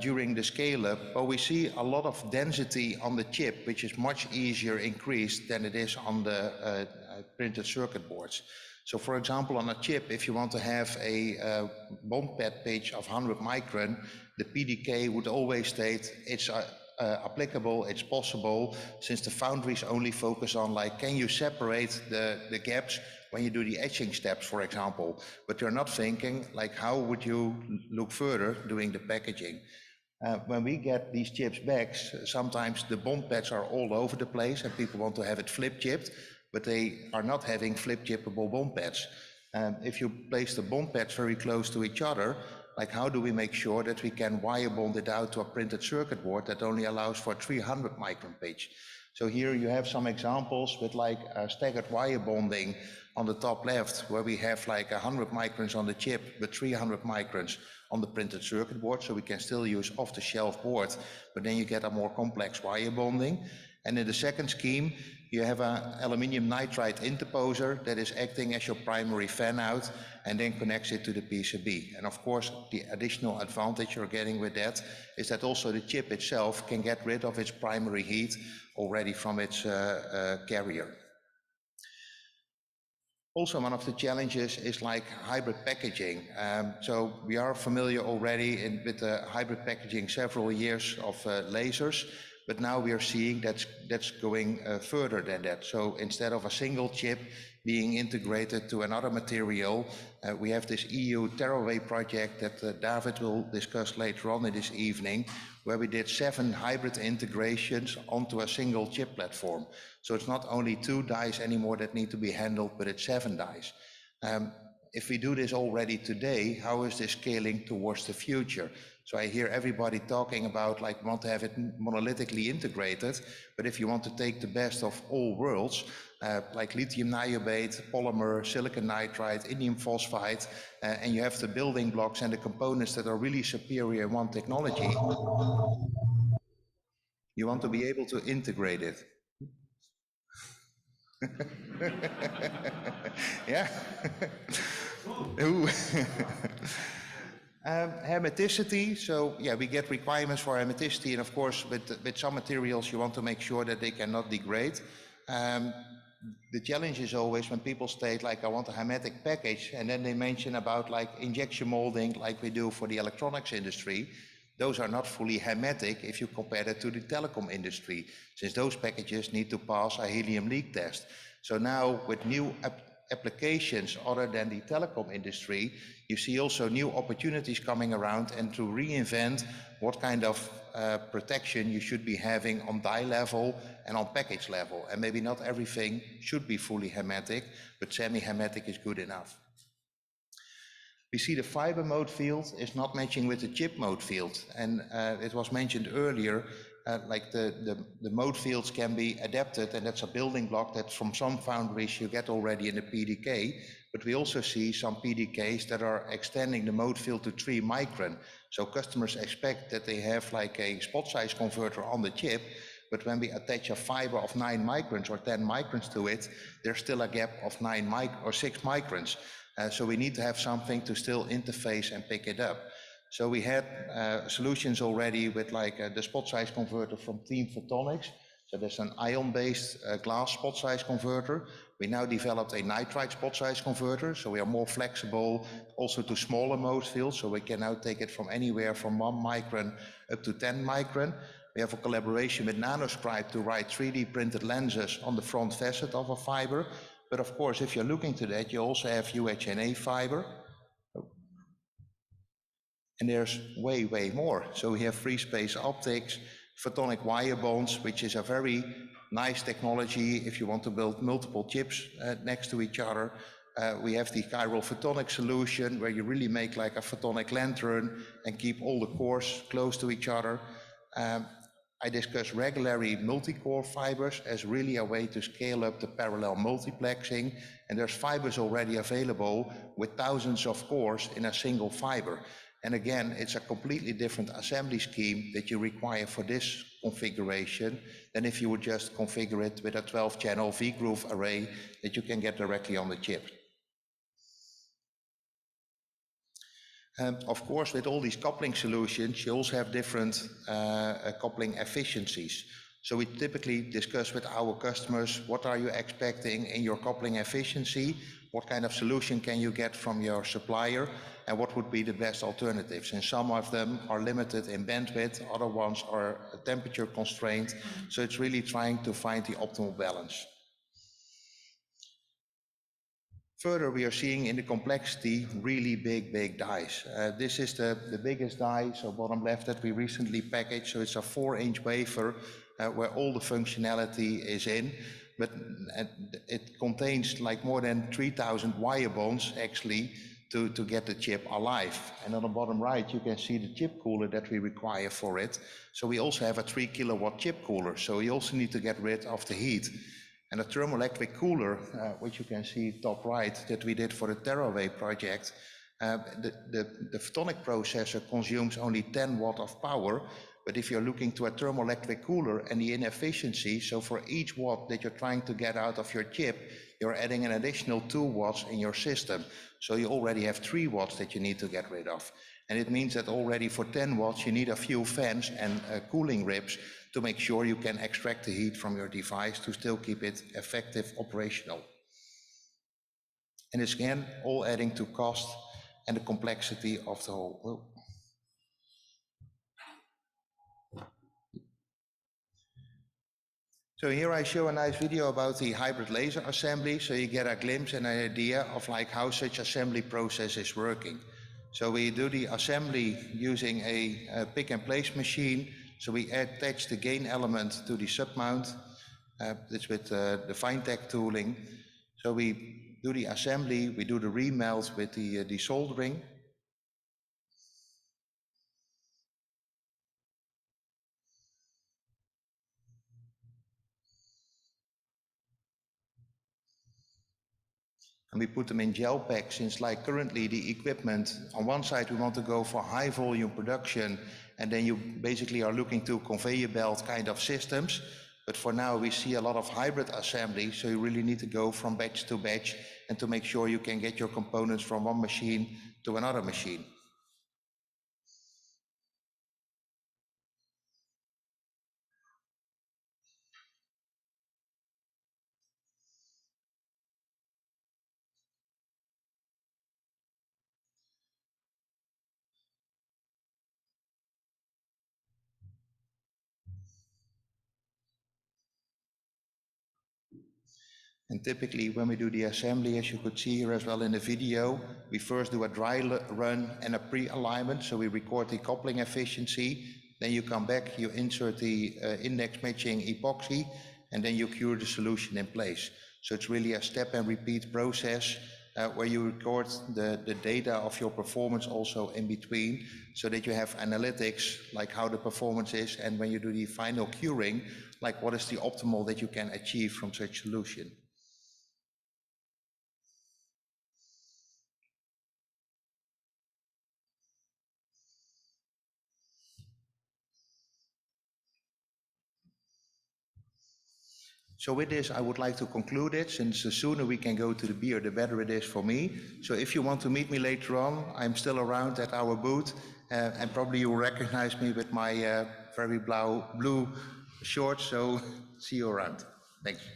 during the scale-up, well, we see a lot of density on the chip, which is much easier increased than it is on the printed circuit boards. So for example, on a chip, if you want to have a bond pad pitch of 100 micron, the PDK would always state it's applicable, it's possible, since the foundries only focus on like, can you separate the gaps when you do the etching steps, for example, but they're not thinking like, how would you look further doing the packaging? When we get these chips back, sometimes the bond pads are all over the place and people want to have it flip chipped, but they are not having flip chippable bond pads. If you place the bond pads very close to each other, like how do we make sure that we can wire bond it out to a printed circuit board that only allows for 300 micron pitch? So here you have some examples with like staggered wire bonding on the top left, where we have like 100 microns on the chip, but 300 microns on the printed circuit board, so we can still use off-the-shelf board, but then you get a more complex wire bonding. And in the second scheme, you have an aluminum nitride interposer that is acting as your primary fan out and then connects it to the PCB. And of course, the additional advantage you're getting with that is that also the chip itself can get rid of its primary heat already from its carrier. Also, one of the challenges is like hybrid packaging. So we are familiar already with the hybrid packaging several years of lasers, but now we are seeing that's going further than that. So instead of a single chip being integrated to another material, we have this EU Tearaway project that David will discuss later on in this evening, where we did 7 hybrid integrations onto a single chip platform. So it's not only 2 dies anymore that need to be handled, but it's 7 dies. If we do this already today, how is this scaling towards the future? So I hear everybody talking about like want to have it monolithically integrated, but if you want to take the best of all worlds, like lithium niobate, polymer, silicon nitride, indium phosphide, and you have the building blocks and the components that are really superior in one technology. You want to be able to integrate it. Yeah. Ooh. Hermeticity, so yeah, we get requirements for hermeticity, and of course with some materials you want to make sure that they cannot degrade. The challenge is always when people state like I want a hermetic package, and then they mention about like injection molding like we do for the electronics industry. Those are not fully hermetic if you compare that to the telecom industry, since those packages need to pass a helium leak test. So now with new applications other than the telecom industry, you see also new opportunities coming around and to reinvent what kind of protection you should be having on die level and on package level. And maybe not everything should be fully hermetic, but semi-hermetic is good enough. We see the fiber mode field is not matching with the chip mode field. And it was mentioned earlier, like the mode fields can be adapted, and that's a building block that from some foundries you get already in the PDK, but we also see some PDKs that are extending the mode field to 3 micron. So customers expect that they have like a spot size converter on the chip, but when we attach a fiber of 9 microns or 10 microns to it, there's still a gap of 6 microns. So we need to have something to still interface and pick it up. So we had solutions already with like the spot size converter from Team Photonics. So there's an ion-based glass spot size converter. We now developed a nitride spot size converter, so we are more flexible also to smaller mode fields, so we can now take it from anywhere from 1 micron up to 10 micron. We have a collaboration with Nanoscribe to write 3D printed lenses on the front facet of a fiber. But of course, if you're looking to that, you also have UHNA fiber. And there's way, way more. So we have free space optics, photonic wire bonds, which is a very nice technology if you want to build multiple chips next to each other. We have the chiral photonic solution where you really make like a photonic lantern and keep all the cores close to each other. I discuss regularly multi-core fibers as really a way to scale up the parallel multiplexing, and there's fibers already available with thousands of cores in a single fiber. And again, it's a completely different assembly scheme that you require for this configuration than if you would just configure it with a 12-channel V-groove array that you can get directly on the chip. Of course, with all these coupling solutions, you also have different coupling efficiencies. So we typically discuss with our customers, what are you expecting in your coupling efficiency? What kind of solution can you get from your supplier? And what would be the best alternatives? And some of them are limited in bandwidth, other ones are temperature constrained. So it's really trying to find the optimal balance. Further, we are seeing in the complexity really big dies. This is the biggest die, so bottom left, that we recently packaged. So it's a 4-inch wafer where all the functionality is in, but it contains like more than 3,000 wire bonds actually to get the chip alive. And on the bottom right, you can see the chip cooler that we require for it. So we also have a 3 kilowatt chip cooler. So we also need to get rid of the heat. And a thermoelectric cooler, which you can see top right, that we did for the Teraway project, the photonic processor consumes only 10 watt of power, but if you're looking to a thermoelectric cooler and the inefficiency, so for each watt that you're trying to get out of your chip, you're adding an additional 2 watts in your system. So you already have 3 watts that you need to get rid of. And it means that already for 10 watts, you need a few fans and cooling ribs to make sure you can extract the heat from your device to still keep it effective operational. And it's again, all adding to cost and the complexity of the whole. So here I show a nice video about the hybrid laser assembly, so you get a glimpse and an idea of like how such assembly process is working. So we do the assembly using a pick and place machine. So we attach the gain element to the submount. It's with the Finetech tooling. So we do the assembly, we do the remelt with the soldering. and we put them in gel packs, since like currently the equipment, on one side we want to go for high volume production, and then you basically are looking to conveyor belt kind of systems. But for now we see a lot of hybrid assembly, so you really need to go from batch to batch and to make sure you can get your components from one machine to another machine. And typically when we do the assembly, as you could see here as well in the video, we first do a dry run and a pre-alignment. So we record the coupling efficiency, then you come back, you insert the index matching epoxy, and then you cure the solution in place. So it's really a step and repeat process where you record the data of your performance also in between, so that you have analytics like how the performance is, and when you do the final curing, like what is the optimal that you can achieve from such solution. So with this, I would like to conclude it, since the sooner we can go to the beer, the better it is for me. So if you want to meet me later on, I'm still around at our booth, and probably you will recognize me with my very blue shorts, so see you around. Thank you.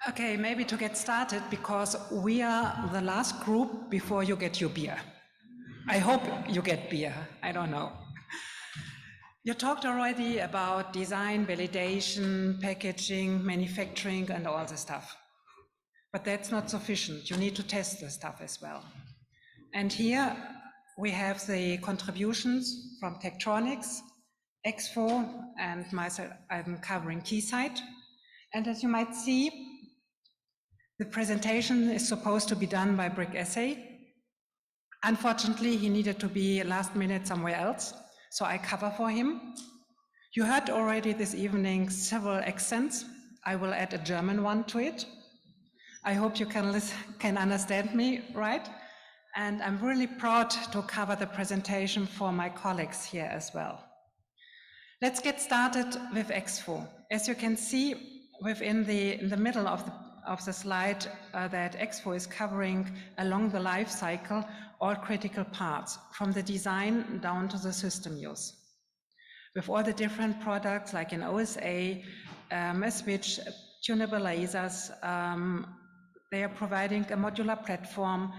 Okay, maybe to get started, because we are the last group before you get your beer. I hope you get beer, I don't know. You talked already about design, validation, packaging, manufacturing, and all the stuff. But that's not sufficient. You need to test the stuff as well. And here we have the contributions from Tektronix, Expo, and myself, I'm covering Keysight. And as you might see, the presentation is supposed to be done by Brick Essay. Unfortunately, he needed to be last minute somewhere else, so I cover for him. You heard already this evening several accents. I will add a German one to it. I hope you can understand me, right? And I'm really proud to cover the presentation for my colleagues here as well. Let's get started with Expo. As you can see in the middle of the slide, that Expo is covering along the life cycle all critical parts, from the design down to the system use. With all the different products like an OSA, a switch, tunable lasers, they are providing a modular platform,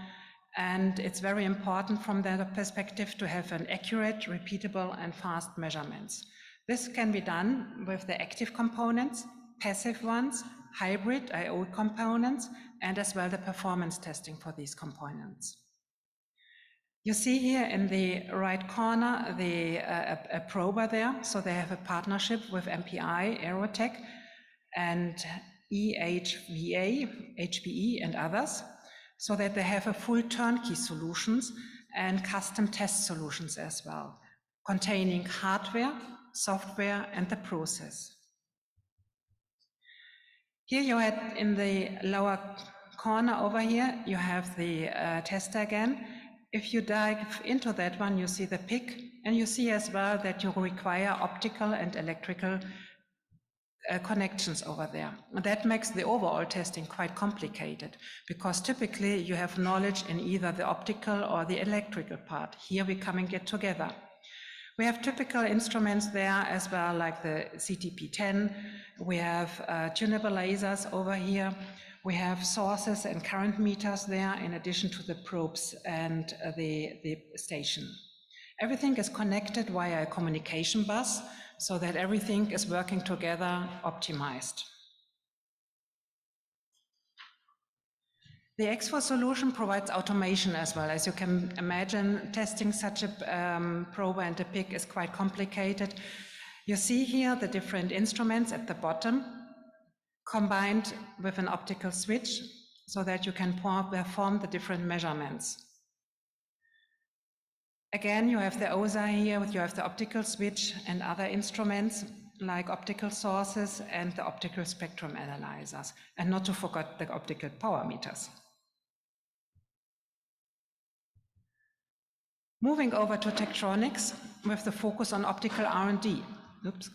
and it's very important from their perspective to have an accurate, repeatable, and fast measurements. This can be done with the active components, passive ones, hybrid I/O components, and as well the performance testing for these components. You see here in the right corner a prober there, so they have a partnership with MPI, Aerotech, and EHVA, HPE, and others, so that they have a full turnkey solutions and custom test solutions as well, containing hardware, software, and the process. Here you had in the lower corner over here, you have the tester again. If you dive into that one, you see the PIC, and you see as well that you require optical and electrical connections over there. That makes the overall testing quite complicated, because typically you have knowledge in either the optical or the electrical part. Here we come and get together. We have typical instruments there as well, like the CTP10. We have tunable lasers over here. We have sources and current meters there, in addition to the probes and the station. Everything is connected via a communication bus, so that everything is working together, optimized. The Expo solution provides automation as well. As you can imagine, testing such a probe and a PIC is quite complicated. You see here the different instruments at the bottom, combined with an optical switch, so that you can perform the different measurements. Again, you have the OSA here, you have the optical switch and other instruments, like optical sources and the optical spectrum analyzers, and not to forget the optical power meters. Moving over to Tektronix with the focus on optical R&D. Oops,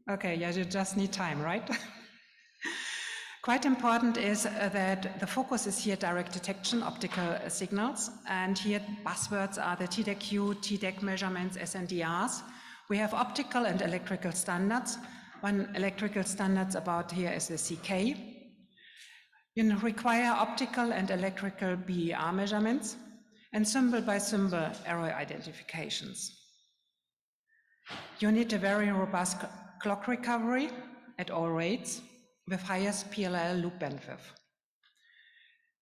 Okay, yeah, you just need time, right? Quite important is that the focus is here direct detection, optical signals, and here buzzwords are the TDEQ, TDEC measurements, SNDRs. We have optical and electrical standards. One electrical standards about here is the CK. You require optical and electrical BER measurements and symbol by symbol error identifications. You need a very robust clock recovery at all rates with highest PLL loop bandwidth.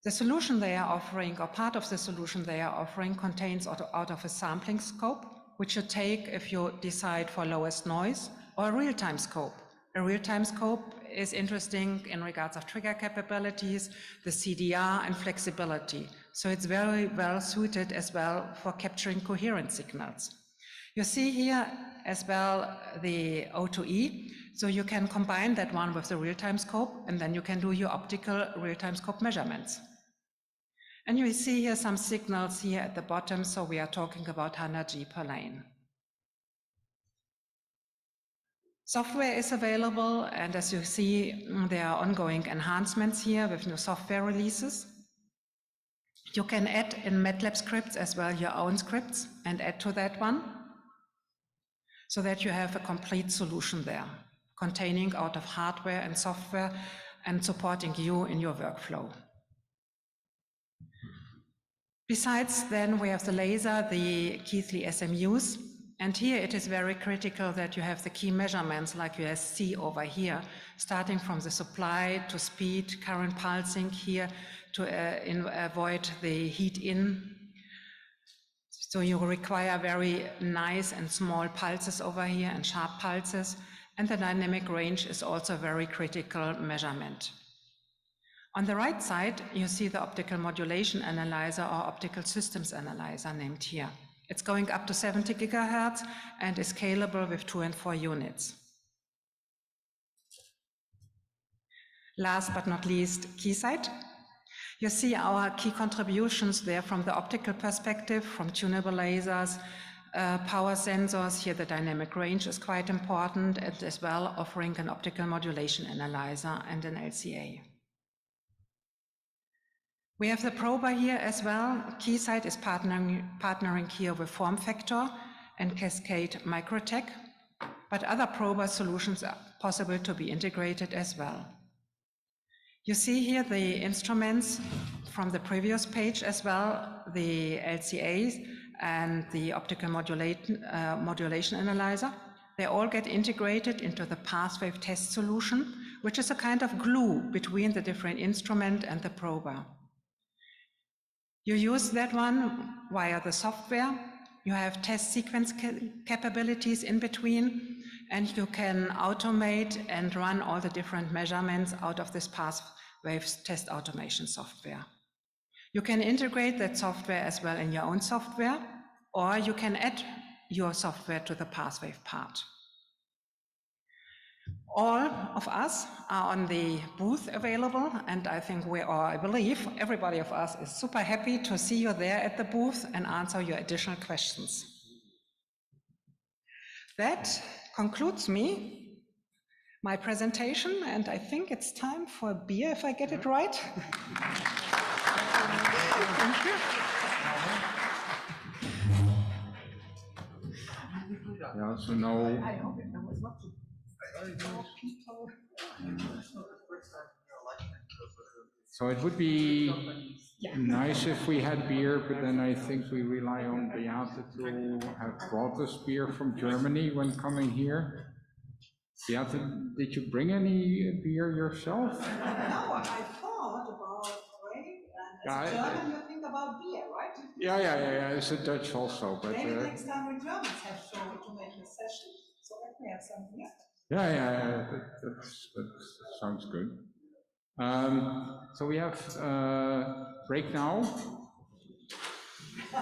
The solution they are offering, or part of the solution they are offering, contains out of a sampling scope, which you take if you decide for lowest noise, or a real-time scope. A real-time scope is interesting in regards of trigger capabilities, the CDR, and flexibility. So it's very well suited as well for capturing coherent signals. You see here as well the O2E, so you can combine that one with the real-time scope, and then you can do your optical real-time scope measurements. And you see here some signals here at the bottom, so we are talking about 100G per lane. Software is available, and as you see, there are ongoing enhancements here with new software releases. You can add in MATLAB scripts as well your own scripts and add to that one, so that you have a complete solution there, containing out of hardware and software and supporting you in your workflow. Besides, then we have the laser, the Keithley SMUs, and here it is very critical that you have the key measurements like you see over here, starting from the supply to speed, current pulsing here to avoid the heat in. So you require very nice and small pulses over here and sharp pulses, and the dynamic range is also a very critical measurement. On the right side, you see the optical modulation analyzer or optical systems analyzer named here. It's going up to 70 gigahertz and is scalable with 2 and 4 units. Last but not least, Keysight. You see our key contributions there from the optical perspective, from tunable lasers, power sensors. Here the dynamic range is quite important, and as well offering an optical modulation analyzer and an LCA. We have the prober here as well. Keysight is partnering here with Form Factor and Cascade Microtech, but other prober solutions are possible to be integrated as well. You see here the instruments from the previous page as well, the LCAs and the optical modulation analyzer. They all get integrated into the pathwave test solution, which is a kind of glue between the different instrument and the prober. You use that one via the software. You have test sequence capabilities in between, and you can automate and run all the different measurements out of this pathwave test automation software. You can integrate that software as well in your own software, or you can add your software to the pathwave part. All of us are on the booth available, and I think I believe everybody of us is super happy to see you there at the booth and answer your additional questions. That concludes my presentation, and I think it's time for a beer, if I get it right. Thank you. I also know. I hope there was lots of people. So it would be nice if we had beer, but then I think we rely on Beate to have brought us beer from Germany when coming here. Beate, did you bring any beer yourself? No, I thought about grape, and as a German you think about beer, right? Yeah, it's a Dutch also, but... Maybe next time when Germans have to make a session, so let me have some beer. Yeah, that sounds good. So we have break now.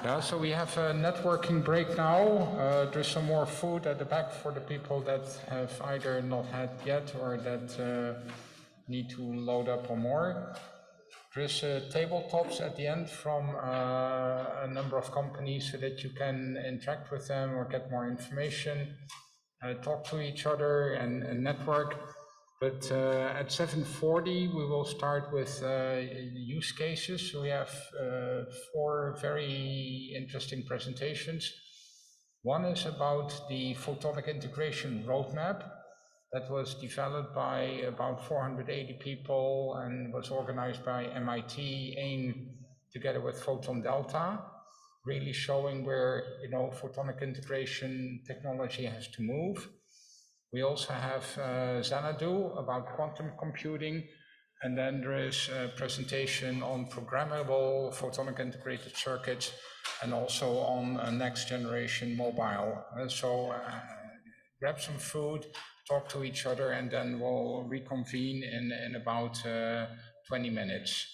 Yeah, so we have a networking break now. There's some more food at the back for the people that have either not had yet or that need to load up on more. There's tabletops at the end from a number of companies so that you can interact with them or get more information, talk to each other and network. But at 7:40, we will start with use cases. So we have 4 very interesting presentations. One is about the photonic integration roadmap that was developed by about 480 people and was organized by MIT, AIM, together with Photon Delta, really showing where photonic integration technology has to move. We also have Xanadu about quantum computing, and then there is a presentation on programmable photonic integrated circuits and also on a next generation mobile. So grab some food, talk to each other, and then we'll reconvene in about 20 minutes.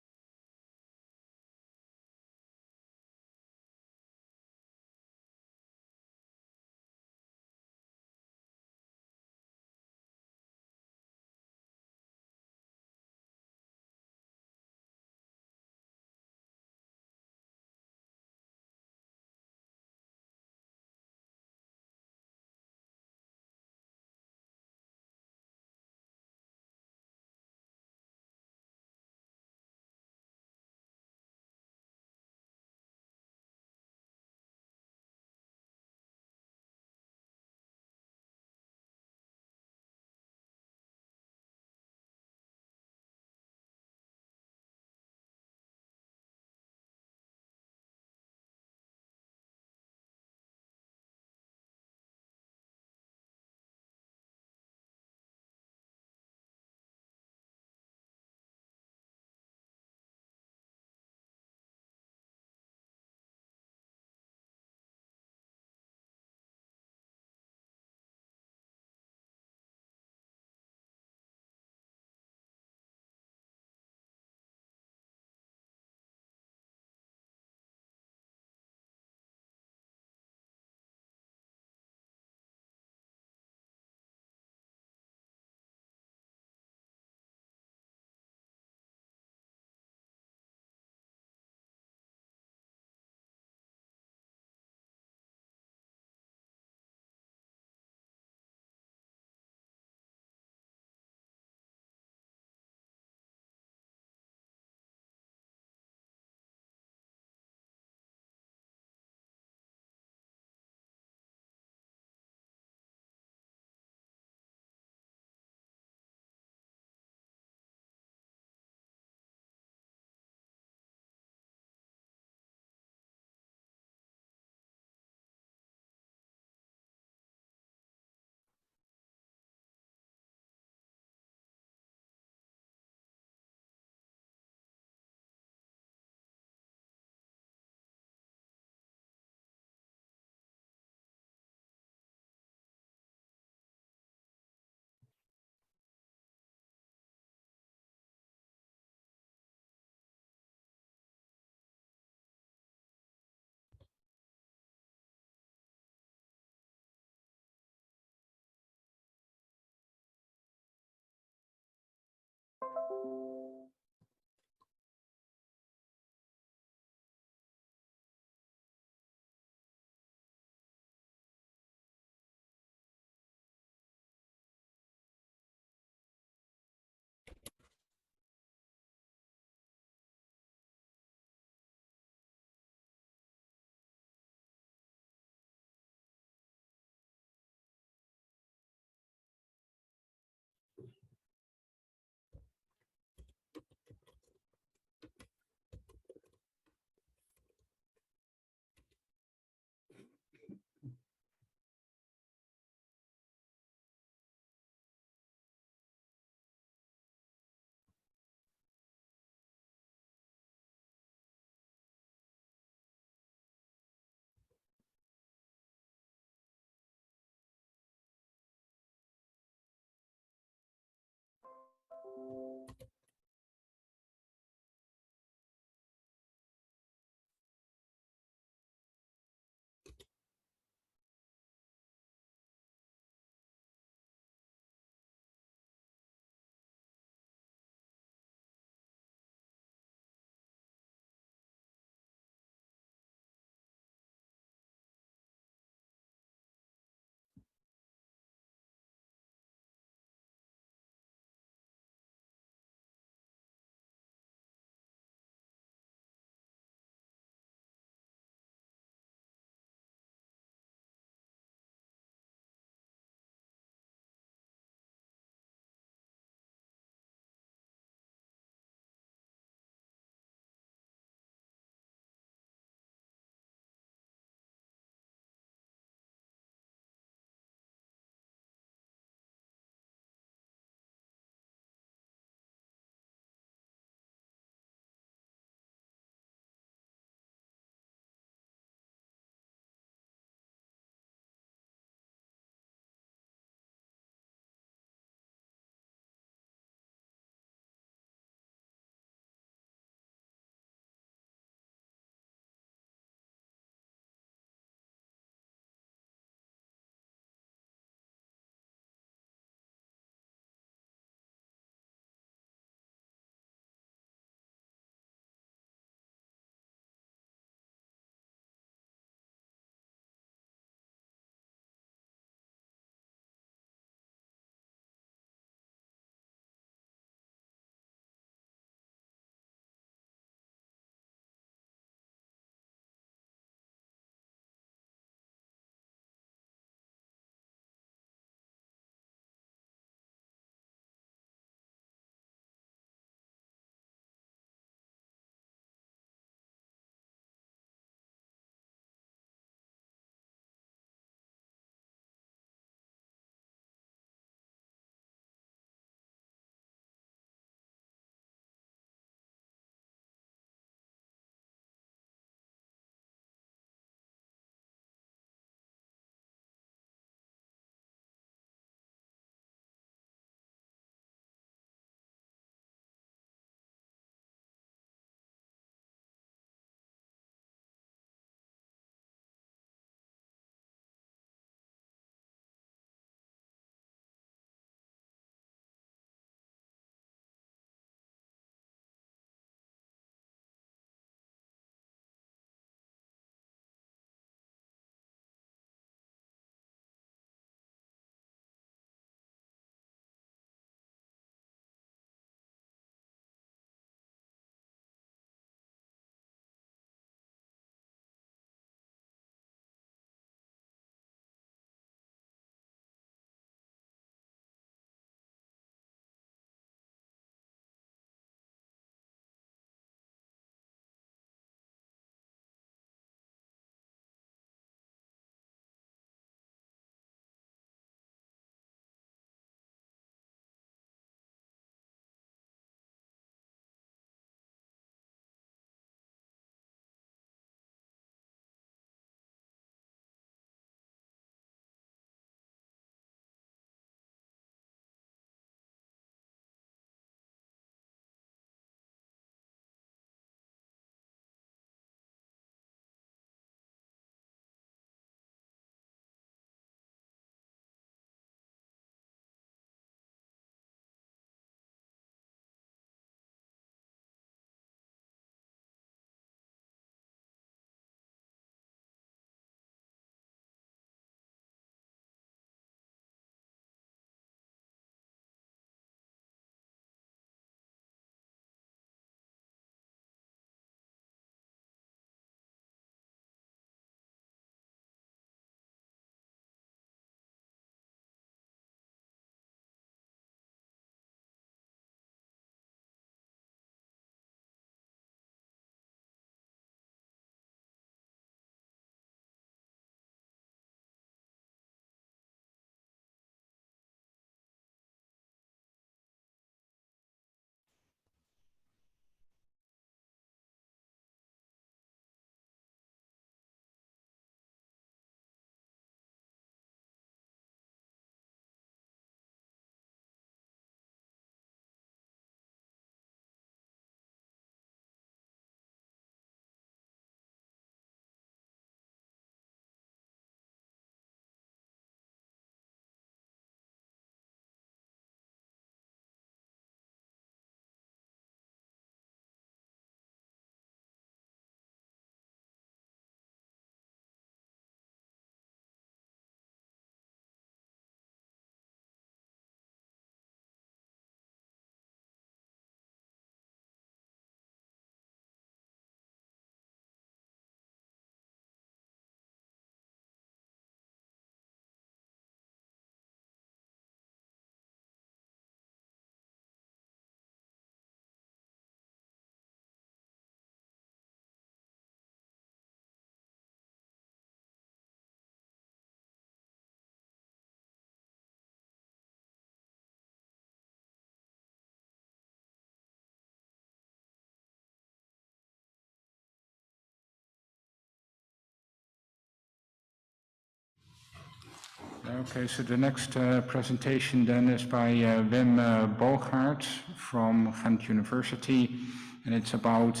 Okay, so the next presentation then is by Wim Bogaert from Ghent University, and it's about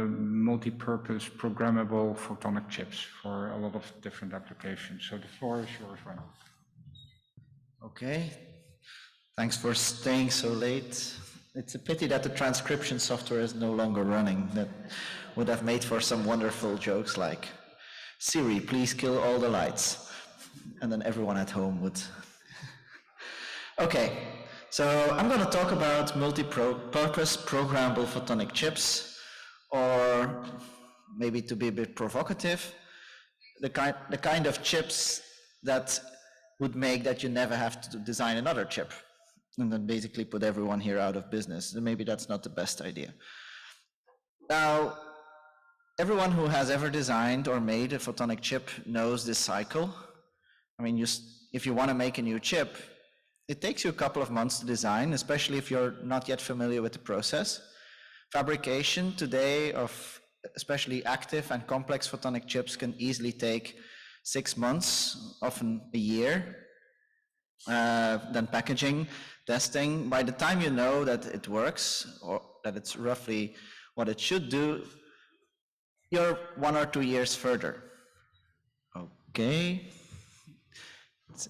multi-purpose programmable photonic chips for a lot of different applications. So the floor is yours, Wim. Okay, thanks for staying so late. It's a pity that the transcription software is no longer running. That would have made for some wonderful jokes like, Siri, please kill all the lights. And then everyone at home would. Okay, so I'm going to talk about multi-purpose programmable photonic chips, or maybe to be a bit provocative, the kind of chips that would make that you never have to design another chip, and then basically put everyone here out of business. And maybe that's not the best idea. Now, everyone who has ever designed or made a photonic chip knows this cycle. I mean, if you want to make a new chip, it takes you a couple of months to design, especially if you're not yet familiar with the process. Fabrication today of especially active and complex photonic chips can easily take 6 months, often a year. Then packaging, testing. By the time you know that it works, or that it's roughly what it should do, you're 1 or 2 years further. Okay.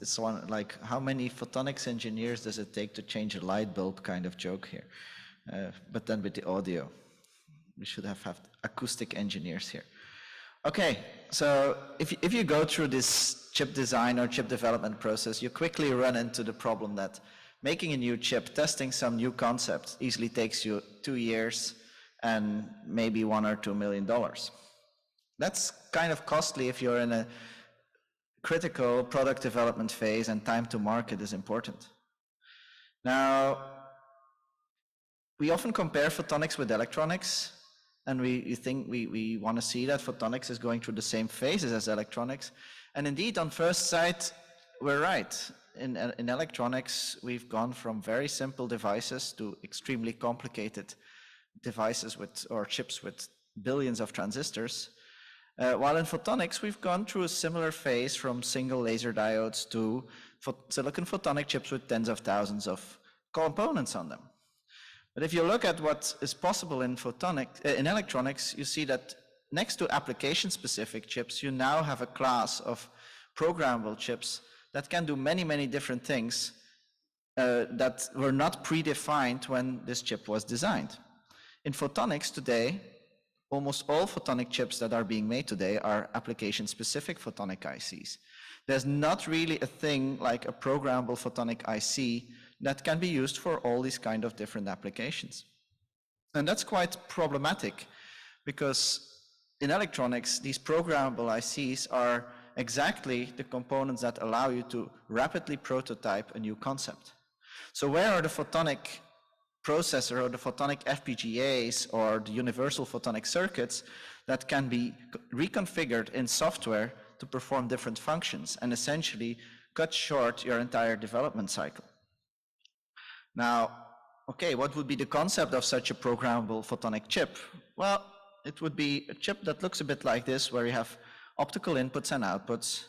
It's one like, how many photonics engineers does it take to change a light bulb kind of joke here? But then with the audio, we should have acoustic engineers here. Okay, so if you go through this chip design or chip development process, you quickly run into the problem that making a new chip, testing some new concept easily takes you 2 years and maybe $1 or $2 million. That's kind of costly if you're in a critical product development phase, and time to market is important. Now, we often compare photonics with electronics, and we think we want to see that photonics is going through the same phases as electronics. And indeed, on first sight, we're right. In electronics, we've gone from very simple devices to extremely complicated devices or chips with billions of transistors. While in photonics, we've gone through a similar phase from single laser diodes to silicon photonic chips with tens of thousands of components on them. But if you look at what is possible in electronics, you see that next to application-specific chips, you now have a class of programmable chips that can do many, many different things that were not predefined when this chip was designed. In photonics today, almost all photonic chips that are being made today are application-specific photonic ICs. There's not really a thing like a programmable photonic IC that can be used for all these kind of different applications. And that's quite problematic, because in electronics, these programmable ICs are exactly the components that allow you to rapidly prototype a new concept. So where are the photonic processor or the photonic FPGAs or the universal photonic circuits that can be reconfigured in software to perform different functions and essentially cut short your entire development cycle? Now, okay, what would be the concept of such a programmable photonic chip? Well, it would be a chip that looks a bit like this, where you have optical inputs and outputs,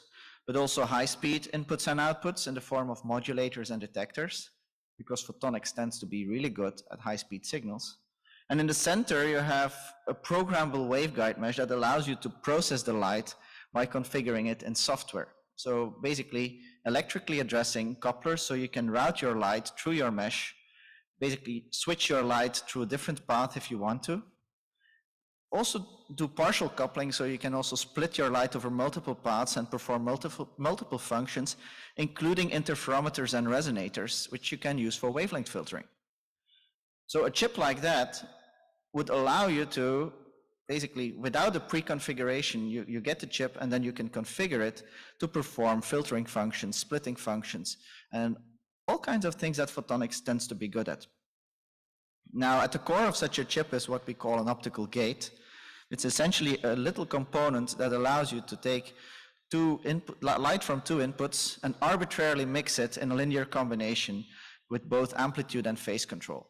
but also high-speed inputs and outputs in the form of modulators and detectors, because photonics tends to be really good at high-speed signals. And in the center, you have a programmable waveguide mesh that allows you to process the light by configuring it in software. So basically, electrically addressing couplers so you can route your light through your mesh, basically switch your light through a different path if you want to. Also do partial coupling so you can also split your light over multiple paths and perform multiple functions, including interferometers and resonators, which you can use for wavelength filtering. So a chip like that would allow you to basically, without a pre-configuration, you get the chip and then you can configure it to perform filtering functions, splitting functions, and all kinds of things that photonics tends to be good at. Now, at the core of such a chip is what we call an optical gate. It's essentially a little component that allows you to take light from two inputs and arbitrarily mix it in a linear combination with both amplitude and phase control.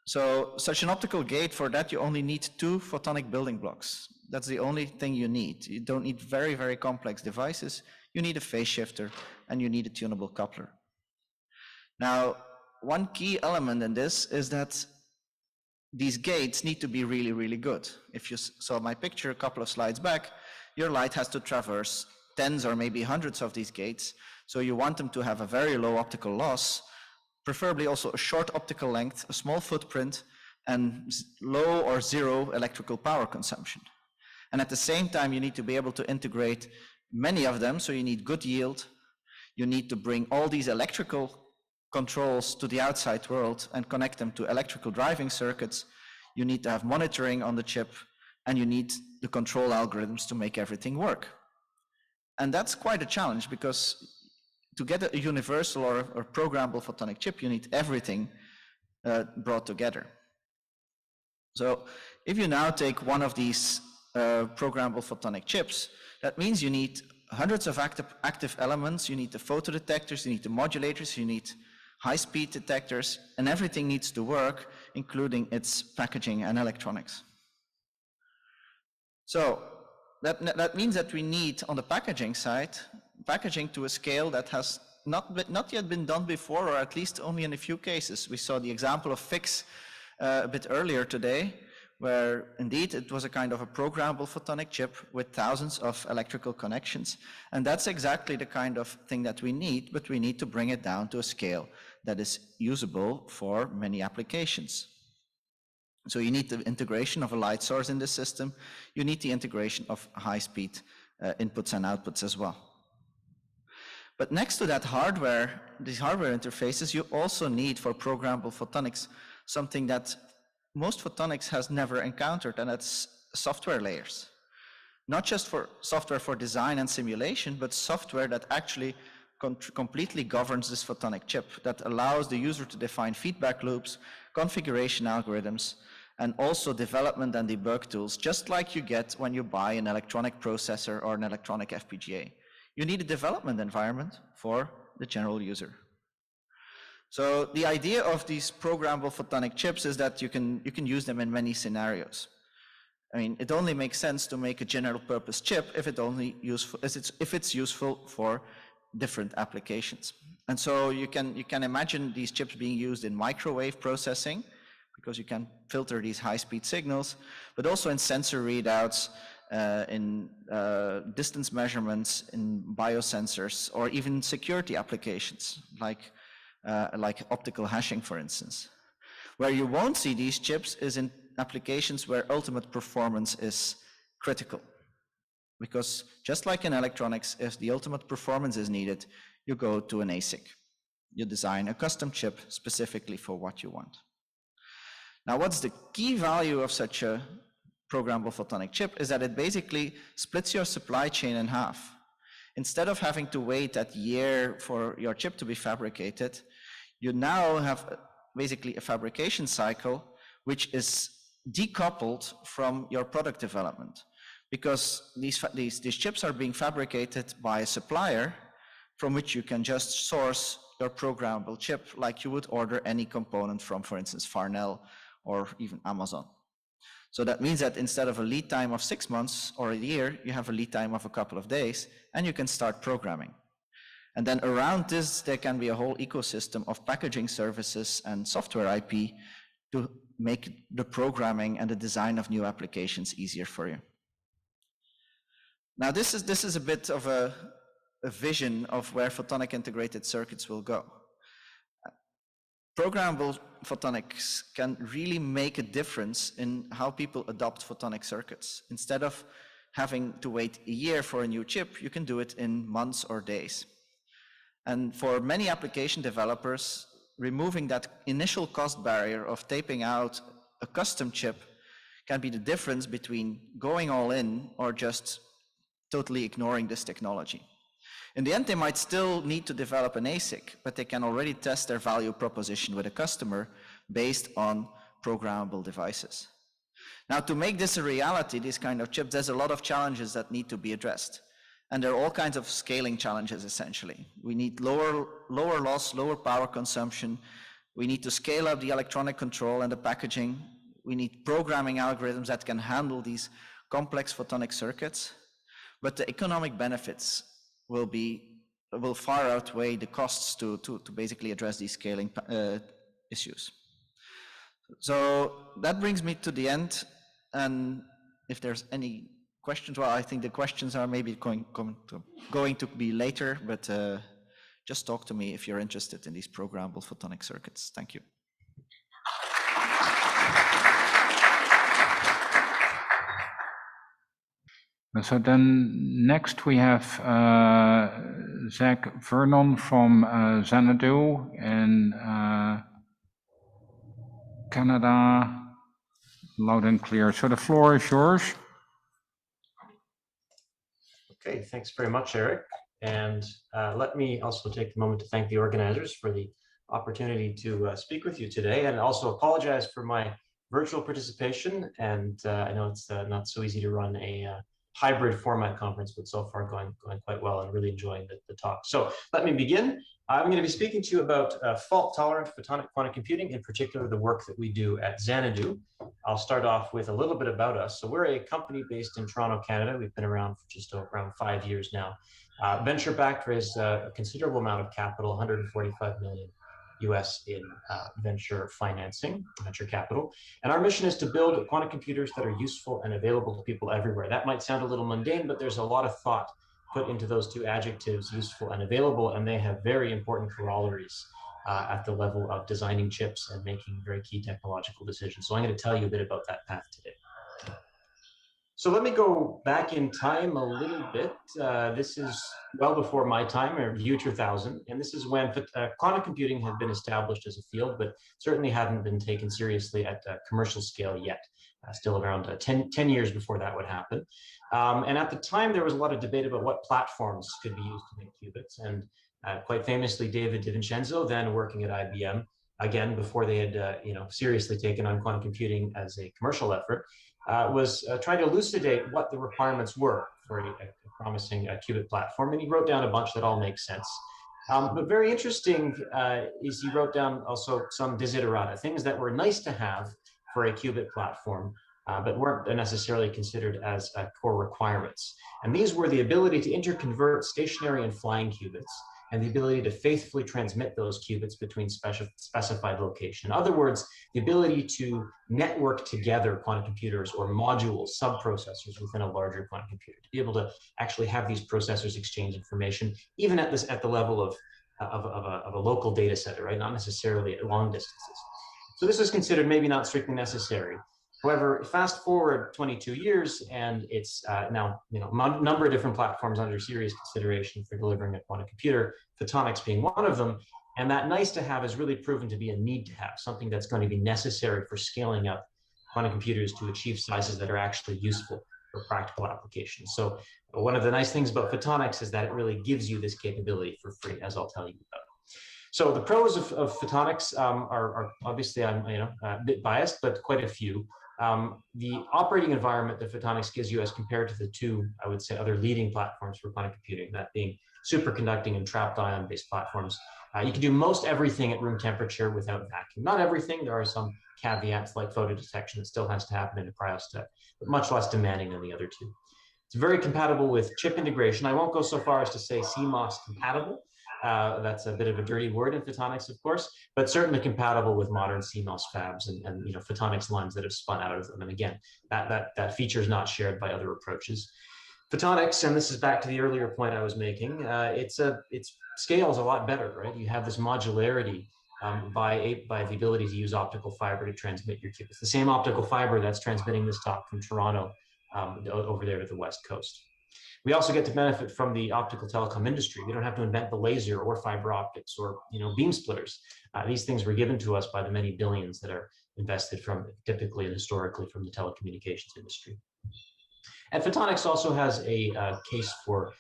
So such an optical gate, for that you only need 2 photonic building blocks. That's the only thing you need. You don't need very, very complex devices. you need a phase shifter, and you need a tunable coupler. Now, one key element in this is that these gates need to be really, really good. If you saw my picture a couple of slides back, your light has to traverse tens or maybe hundreds of these gates. So you want them to have a very low optical loss, preferably also a short optical length, a small footprint, and low or zero electrical power consumption. And at the same time, you need to be able to integrate many of them, so you need good yield. You need to bring all these electrical controls to the outside world and connect them to electrical driving circuits. You need to have monitoring on the chip, and you need the control algorithms to make everything work. And that's quite a challenge, because to get a universal or programmable photonic chip, you need everything brought together. So if you now take one of these programmable photonic chips, that means you need hundreds of active elements. You need the photodetectors, you need the modulators, you need high-speed detectors, and everything needs to work, including its packaging and electronics. So that means that we need, on the packaging side, packaging to a scale that has not yet been done before, or at least only in a few cases. We saw the example of PICs a bit earlier today, where indeed it was a kind of a programmable photonic chip with thousands of electrical connections. And that's exactly the kind of thing that we need, but we need to bring it down to a scale that is usable for many applications. So you need the integration of a light source in the system. You need the integration of high-speed inputs and outputs as well. But next to that hardware, these hardware interfaces, you also need for programmable photonics something that most photonics has never encountered, and that's software layers. Not just for software for design and simulation, but software that actually completely governs this photonic chip, that allows the user to define feedback loops, configuration algorithms, and also development and debug tools, just like you get when you buy an electronic processor or an electronic FPGA. You need a development environment for the general user. So the idea of these programmable photonic chips is that you can use them in many scenarios. I mean, it only makes sense to make a general purpose chip if it's useful for different applications. And so you can imagine these chips being used in microwave processing, because you can filter these high-speed signals, but also in sensor readouts, in distance measurements, in biosensors, or even security applications like optical hashing, for instance. Where you won't see these chips is in applications where ultimate performance is critical. Because just like in electronics, if the ultimate performance is needed, you go to an ASIC. You design a custom chip specifically for what you want. Now, what's the key value of such a programmable photonic chip is that it basically splits your supply chain in half. Instead of having to wait a year for your chip to be fabricated, you now have basically a fabrication cycle which is decoupled from your product development, because these chips are being fabricated by a supplier from which you can just source your programmable chip like you would order any component from, for instance, Farnell or even Amazon. So that means that instead of a lead time of 6 months or a year, you have a lead time of a couple of days, and you can start programming. And then around this, there can be a whole ecosystem of packaging services and software IP to make the programming and the design of new applications easier for you. Now, this is a bit of a vision of where photonic integrated circuits will go. Programmable photonics can really make a difference in how people adopt photonic circuits. Instead of having to wait a year for a new chip, you can do it in months or days. And for many application developers, removing that initial cost barrier of taping out a custom chip can be the difference between going all in or just totally ignoring this technology. In the end, they might still need to develop an ASIC, but they can already test their value proposition with a customer based on programmable devices. Now, to make this a reality, this kind of chip, there's a lot of challenges that need to be addressed. And there are all kinds of scaling challenges, essentially. We need lower loss, lower power consumption. We need to scale up the electronic control and the packaging. We need programming algorithms that can handle these complex photonic circuits. But the economic benefits will far outweigh the costs to basically address these scaling issues. So that brings me to the end, and if there's any questions, well, I think the questions are maybe going to be later, but just talk to me if you're interested in these programmable photonic circuits. Thank you. So then next we have Zach Vernon from Xanadu in Canada, loud and clear. So the floor is yours. Okay, thanks very much, Eric. And let me also take the moment to thank the organizers for the opportunity to speak with you today, and also apologize for my virtual participation. And I know it's not so easy to run a hybrid format conference, but so far going quite well and really enjoying the talk. So let me begin. I'm going to be speaking to you about fault-tolerant photonic quantum computing, in particular the work that we do at Xanadu. I'll start off with a little bit about us. So we're a company based in Toronto, Canada. We've been around for just around 5 years now. Venture-backed, raised a considerable amount of capital, 145 million US in venture financing, venture capital. And our mission is to build quantum computers that are useful and available to people everywhere. That might sound a little mundane, but there's a lot of thought put into those two adjectives, useful and available, and they have very important corollaries at the level of designing chips and making very key technological decisions. So I'm going to tell you a bit about that path today. So let me go back in time a little bit. This is well before my time, or year 2000, and this is when quantum computing had been established as a field, but certainly hadn't been taken seriously at a commercial scale yet. Still around 10 years before that would happen. And at the time, there was a lot of debate about what platforms could be used to make qubits. And quite famously, David DiVincenzo, then working at IBM, again, before they had seriously taken on quantum computing as a commercial effort, was trying to elucidate what the requirements were for a promising qubit platform. And he wrote down a bunch that all make sense. But very interesting is he wrote down also some desiderata, things that were nice to have for a qubit platform, but weren't necessarily considered as core requirements. And these were the ability to interconvert stationary and flying qubits, and the ability to faithfully transmit those qubits between specified location. In other words, the ability to network together quantum computers or modules, sub-processors within a larger quantum computer, to be able to actually have these processors exchange information, even at the level of a local data center, right? Not necessarily at long distances. So this is considered maybe not strictly necessary. However, fast forward 22 years, and it's now number of different platforms under serious consideration for delivering a quantum computer, photonics being one of them. And that nice to have is really proven to be a need to have, something that's going to be necessary for scaling up quantum computers to achieve sizes that are actually useful for practical applications. So one of the nice things about photonics is that it really gives you this capability for free, as I'll tell you about. So the pros of photonics are obviously, I'm a bit biased, but quite a few. The operating environment that photonics gives you as compared to the two, I would say, other leading platforms for quantum computing, that being superconducting and trapped ion-based platforms. You can do most everything at room temperature without vacuum. Not everything, there are some caveats like photodetection that still has to happen in a cryostat, but much less demanding than the other two. It's very compatible with chip integration. I won't go so far as to say CMOS compatible. That's a bit of a dirty word in photonics, of course, but certainly compatible with modern CMOS fabs and photonics lines that have spun out of them. And again, that feature is not shared by other approaches. Photonics, and this is back to the earlier point I was making, it scales a lot better, right? You have this modularity by the ability to use optical fiber to transmit your qubits. The same optical fiber that's transmitting this talk from Toronto over there to the West Coast. We also get to benefit from the optical telecom industry. We don't have to invent the laser or fiber optics or beam splitters. These things were given to us by the many billions that are invested from typically and historically from the telecommunications industry. And photonics also has a case for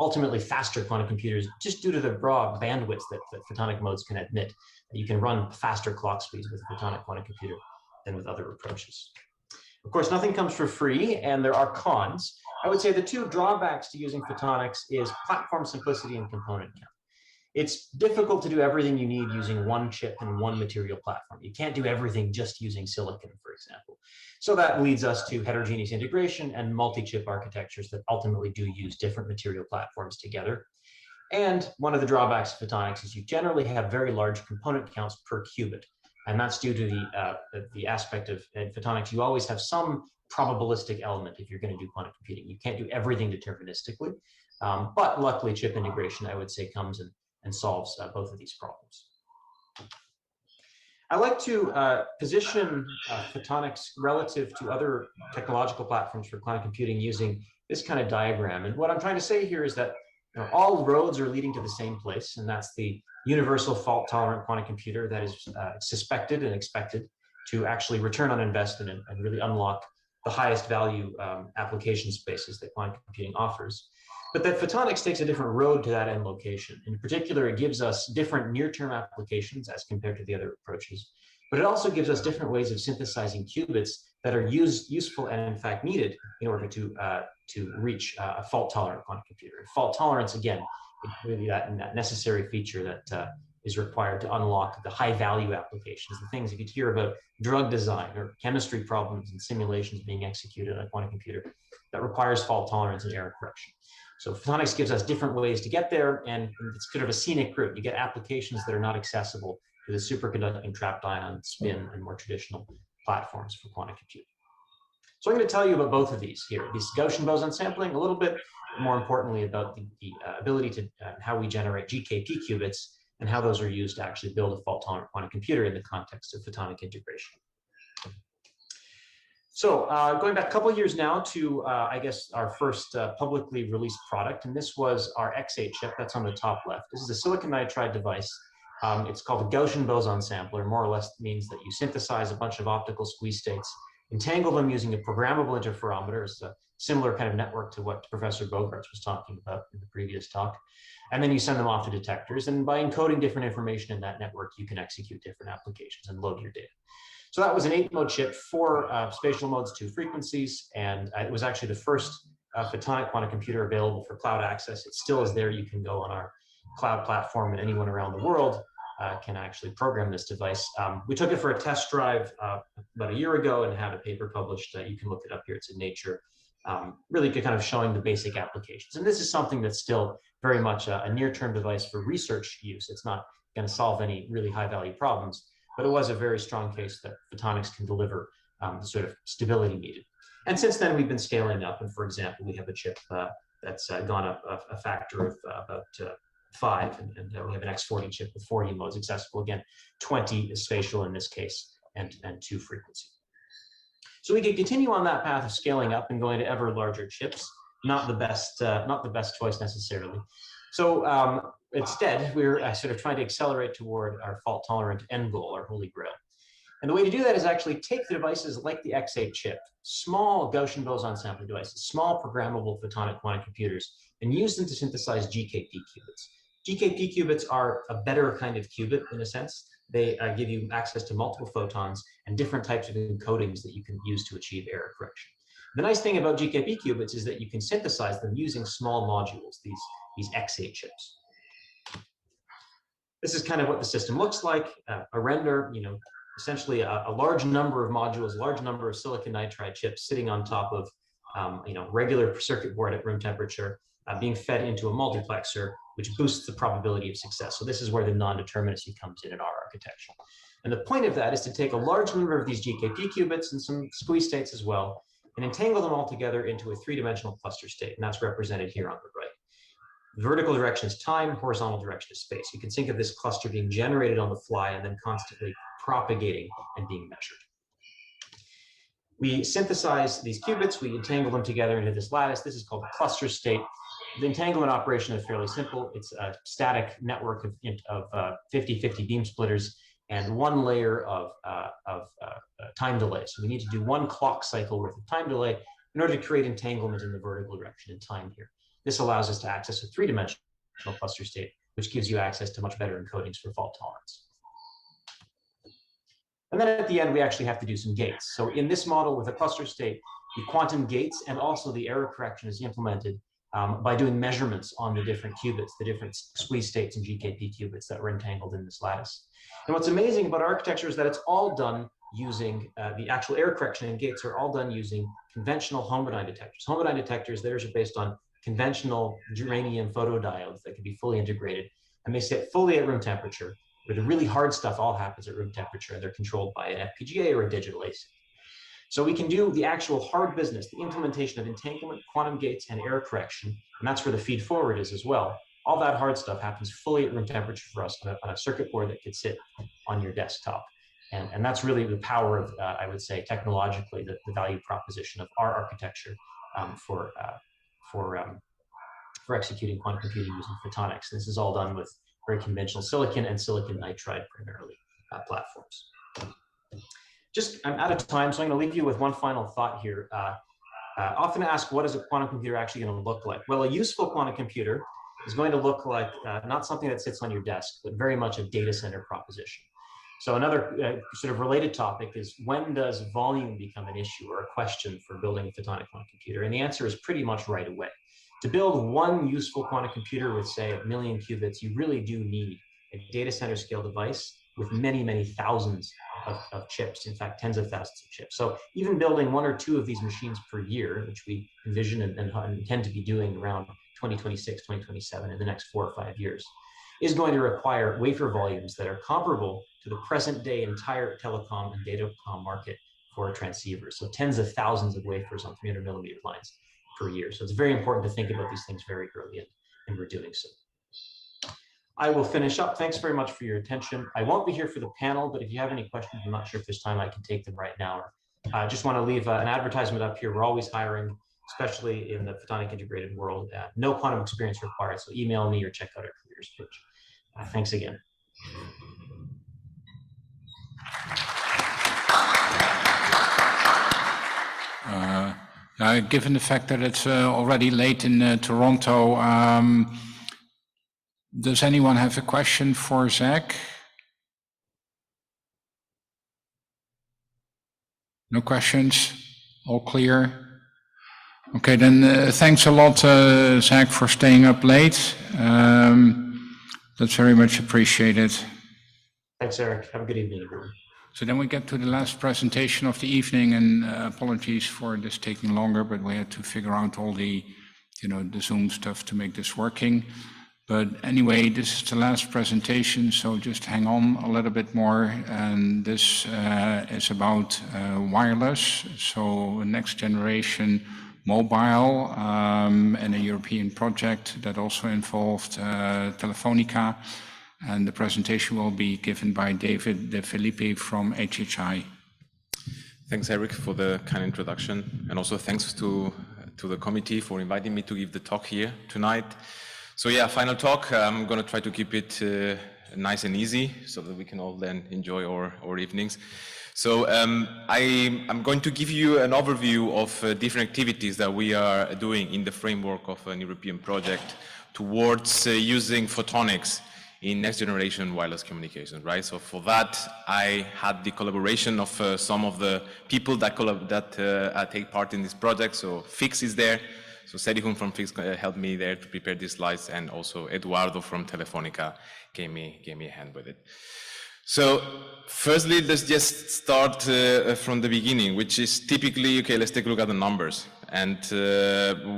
ultimately faster quantum computers just due to the broad bandwidths that photonic modes can admit. You can run faster clock speeds with a photonic quantum computer than with other approaches. Of course, nothing comes for free, and there are cons. I would say the two drawbacks to using photonics is platform simplicity and component count. It's difficult to do everything you need using one chip and one material platform. You can't do everything just using silicon, for example. So that leads us to heterogeneous integration and multi-chip architectures that ultimately do use different material platforms together. And one of the drawbacks of photonics is you generally have very large component counts per qubit. And that's due to the aspect of in photonics, you always have some probabilistic element if you're going to do quantum computing. You can't do everything deterministically. But luckily, chip integration, I would say, comes and solves both of these problems. I like to position photonics relative to other technological platforms for quantum computing using this kind of diagram. And what I'm trying to say here is that all roads are leading to the same place, and that's the universal fault-tolerant quantum computer that is suspected and expected to actually return on investment and really unlock the highest value application spaces that quantum computing offers. But that photonics takes a different road to that end location. In particular, it gives us different near-term applications as compared to the other approaches. But it also gives us different ways of synthesizing qubits that are useful and in fact needed in order to reach a fault-tolerant quantum computer. And fault tolerance, again, is really that necessary feature that is required to unlock the high-value applications, the things if you hear about drug design or chemistry problems and simulations being executed on a quantum computer that requires fault tolerance and error correction. So photonics gives us different ways to get there, and it's sort of a scenic route. You get applications that are not accessible to the superconducting trapped ion spin and more traditional platforms for quantum computing. So I'm going to tell you about both of these here. This Gaussian boson sampling, a little bit more importantly about the ability to how we generate GKP qubits and how those are used to actually build a fault-tolerant quantum computer in the context of photonic integration. So going back a couple of years now to, I guess, our first publicly released product, and this was our X8 chip that's on the top left. This is a silicon nitride device. It's called a Gaussian boson sampler. More or less means that you synthesize a bunch of optical squeeze states, entangle them using a programmable interferometer. It's a similar kind of network to what Professor Bogarts was talking about in the previous talk. And then you send them off to detectors. And by encoding different information in that network, you can execute different applications and load your data. So that was an 8-mode chip, 4 spatial modes, 2 frequencies, and it was actually the first photonic quantum computer available for cloud access. It still is there. You can go on our cloud platform, and anyone around the world can actually program this device. We took it for a test drive about a year ago and had a paper published. You can look it up here. It's in Nature, really kind of showing the basic applications. And this is something that's still very much a near-term device for research use. It's not going to solve any really high-value problems. But it was a very strong case that photonics can deliver the sort of stability needed. And since then, we've been scaling up. And for example, we have a chip that's gone up a factor of about 5. And we have an X40 chip with 40 modes accessible. Again, 20 is spatial in this case, and 2 frequency. So we can continue on that path of scaling up and going to ever larger chips. Not the best choice necessarily. So instead, we're sort of trying to accelerate toward our fault-tolerant end goal, our holy grail. And the way to do that is actually take the devices like the X8 chip, small Gaussian boson sampling devices, small programmable photonic quantum computers, and use them to synthesize GKP qubits. GKP qubits are a better kind of qubit in a sense. They give you access to multiple photons and different types of encodings that you can use to achieve error correction. The nice thing about GKP qubits is that you can synthesize them using small modules, these X8 chips. This is kind of what the system looks like. A render, essentially a large number of modules, large number of silicon nitride chips sitting on top of, regular circuit board at room temperature, being fed into a multiplexer, which boosts the probability of success. So this is where the non-determinacy comes in our architecture. And the point of that is to take a large number of these GKP qubits and some squeeze states as well, and entangle them all together into a 3-dimensional cluster state. And that's represented here on the right. Vertical direction is time, horizontal direction is space. You can think of this cluster being generated on the fly and then constantly propagating and being measured. We synthesize these qubits, we entangle them together into this lattice. This is called a cluster state. The entanglement operation is fairly simple. It's a static network of 50-50 beam splitters and 1 layer of time delay. So we need to do 1 clock cycle worth of time delay in order to create entanglement in the vertical direction in time here. This allows us to access a 3-dimensional cluster state, which gives you access to much better encodings for fault tolerance. And then at the end, we actually have to do some gates. So in this model with a cluster state, the quantum gates and also the error correction is implemented by doing measurements on the different qubits, the different squeeze states and GKP qubits that were entangled in this lattice. And what's amazing about architecture is that it's all done using the actual error correction and gates are all done using conventional Homodyne detectors. Homodyne detectors, theirs are based on conventional germanium photodiodes that can be fully integrated, and they sit fully at room temperature, where the really hard stuff all happens at room temperature, and they're controlled by an FPGA or a digital ASIC. So we can do the actual hard business, the implementation of entanglement, quantum gates, and error correction, and that's where the feed forward is as well. All that hard stuff happens fully at room temperature for us on a circuit board that could sit on your desktop. And that's really the power of, I would say, technologically, the value proposition of our architecture for executing quantum computing using photonics. This is all done with very conventional silicon and silicon nitride primarily platforms. I'm out of time, so I'm going to leave you with one final thought here. Often asked, what is a quantum computer actually going to look like? Well, a useful quantum computer is going to look like not something that sits on your desk, but very much a data center proposition. So another sort of related topic is, when does volume become an issue or a question for building a photonic quantum computer? And the answer is pretty much right away. To build one useful quantum computer with, say, 1 million qubits, you really do need a data center scale device with many, many thousands of chips, in fact, tens of thousands of chips. So even building 1 or 2 of these machines per year, which we envision and intend to be doing around 2026, 2027, in the next 4 or 5 years, is going to require wafer volumes that are comparable to the present day entire telecom and datacom market for transceivers. So tens of thousands of wafers on 300 millimeter lines per year. So it's very important to think about these things very early, and we're doing so. I will finish up. Thanks very much for your attention. I won't be here for the panel, but if you have any questions, I'm not sure if there's time I can take them right now. I just want to leave an advertisement up here. We're always hiring, especially in the photonic integrated world. No quantum experience required, so email me or check out our careers page. Thanks again. Given the fact that it's already late in Toronto, does anyone have a question for Zach? No questions? All clear? Okay, then thanks a lot, Zach, for staying up late. That's very much appreciated. Thanks, Eric. Have a good evening, everyone. So then we get to the last presentation of the evening, and apologies for this taking longer, but we had to figure out all the, the Zoom stuff to make this working. But anyway, this is the last presentation, so just hang on a little bit more. And this is about wireless, so next generation mobile, and a European project that also involved Telefonica. And the presentation will be given by David Felipe from HHI. Thanks, Eric, for the kind introduction. And also thanks to the committee for inviting me to give the talk here tonight. So yeah, final talk. I'm going to try to keep it nice and easy so that we can all then enjoy our evenings. So I'm going to give you an overview of different activities that we are doing in the framework of an European project towards using photonics in next generation wireless communications, right? So for that, I had the collaboration of some of the people that take part in this project. So Fix is there. So Serihun from Fix helped me there to prepare these slides, and also Eduardo from Telefonica gave me a hand with it. So firstly, let's just start from the beginning, which is typically, okay, let's take a look at the numbers and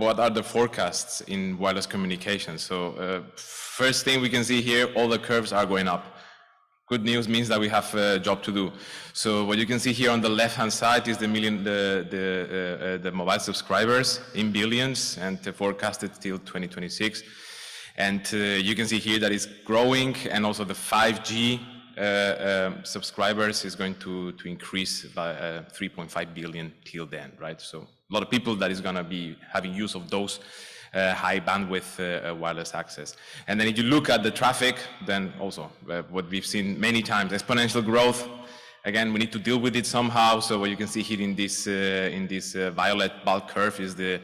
what are the forecasts in wireless communication. So first thing we can see here, all the curves are going up. Good news means that we have a job to do. So what you can see here on the left-hand side is the mobile subscribers in billions, and forecasted till 2026. And you can see here that it's growing, and also the 5G subscribers is going to increase by 3.5 billion till then, right? So a lot of people that is going to be having use of those high bandwidth wireless access. And then if you look at the traffic, then also what we've seen many times, exponential growth. Again, we need to deal with it somehow. So what you can see here in this violet bulk curve is the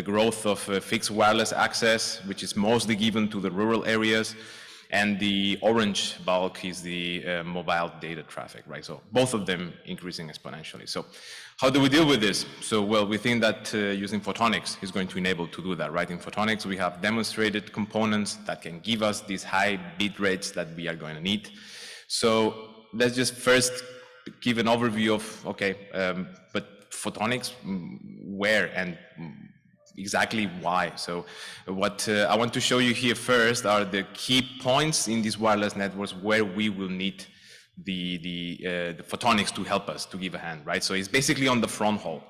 growth of fixed wireless access, which is mostly given to the rural areas. And the orange bulk is the mobile data traffic, right? So both of them increasing exponentially. So how do we deal with this? So, well, we think that using photonics is going to enable to do that, right? In photonics, we have demonstrated components that can give us these high bit rates that we are going to need. So let's just first give an overview of, okay, but photonics, where and exactly why. So what I want to show you here first are the key points in these wireless networks where we will need the photonics to help us, to give a hand, right? So it's basically on the front hall.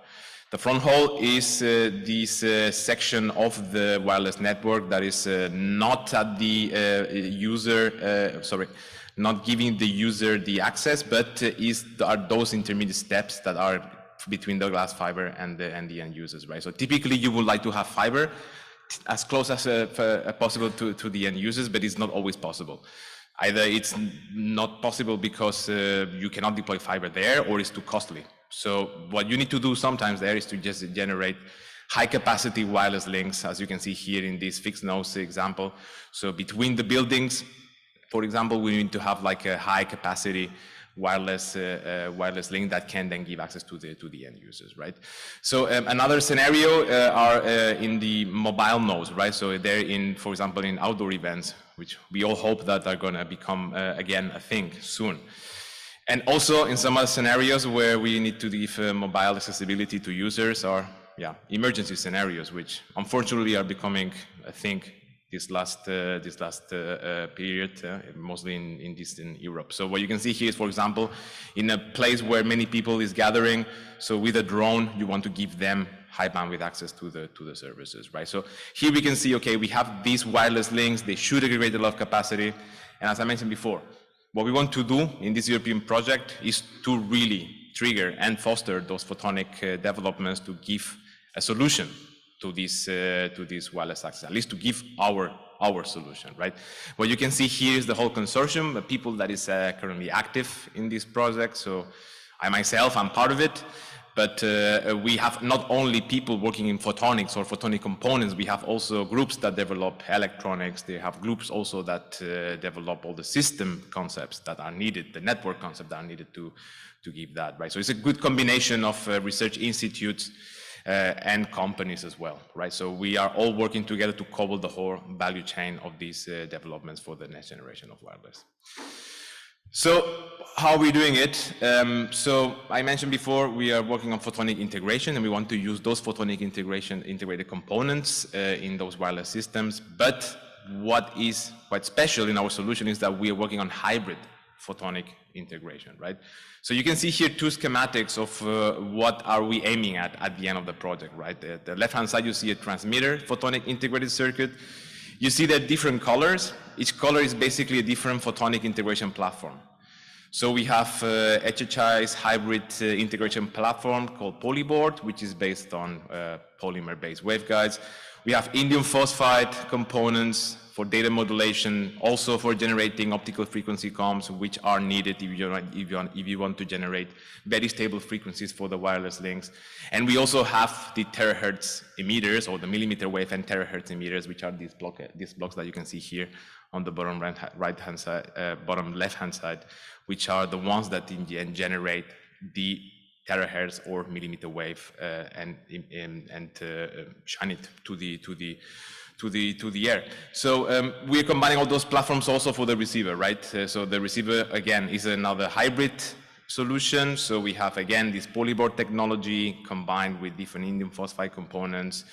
The front hall is this section of the wireless network that is not at the not giving the user the access, but are those intermediate steps that are between the glass fiber and the end users, right? So typically you would like to have fiber as close as possible to the end users, but it's not always possible. Either it's not possible because you cannot deploy fiber there, or it's too costly. So what you need to do sometimes there is to just generate high capacity wireless links, as you can see here in this fixed nodes example. So between the buildings, for example, we need to have like a high capacity wireless link that can then give access to the end users, right? So another scenario are in the mobile nodes, right? So they're in, for example, in outdoor events, which we all hope that are going to become again a thing soon. And also in some other scenarios where we need to give mobile accessibility to users, or emergency scenarios, which unfortunately are becoming a thing this last period, mostly in Europe. So what you can see here is, for example, in a place where many people is gathering, so with a drone, you want to give them high bandwidth access to the services, right? So here we can see, okay, we have these wireless links, they should aggregate a lot of capacity. And as I mentioned before, what we want to do in this European project is to really trigger and foster those photonic developments to give a solution to this wireless access, at least to give our solution, right? What you can see here is the whole consortium of people that is currently active in this project. So I myself, I'm part of it, but we have not only people working in photonics or photonic components, we have also groups that develop electronics. They have groups also that develop all the system concepts that are needed, the network concepts that are needed to give that, right? So it's a good combination of research institutes and companies as well, right? So we are all working together to cover the whole value chain of these developments for the next generation of wireless. So how are we doing it? So I mentioned before, we are working on photonic integration, and we want to use those photonic integrated components in those wireless systems. But what is quite special in our solution is that we are working on hybrid photonic integration, right? So you can see here two schematics of what are we aiming at the end of the project, right? The left-hand side, you see a transmitter photonic integrated circuit. You see the different colors. Each color is basically a different photonic integration platform. So we have HHI's hybrid integration platform called Polyboard, which is based on polymer-based waveguides. We have indium phosphide components for data modulation, also for generating optical frequency comms, which are needed if you want to generate very stable frequencies for the wireless links. And we also have the terahertz emitters, or the millimeter wave and terahertz emitters, which are these blocks that you can see here on the bottom right-hand side, bottom left-hand side, which are the ones that in the end generate the terahertz or millimeter wave and shine it to the air. So we're combining all those platforms also for the receiver, right? So the receiver, again, is another hybrid solution. So we have, again, this polyboard technology combined with different indium phosphide components,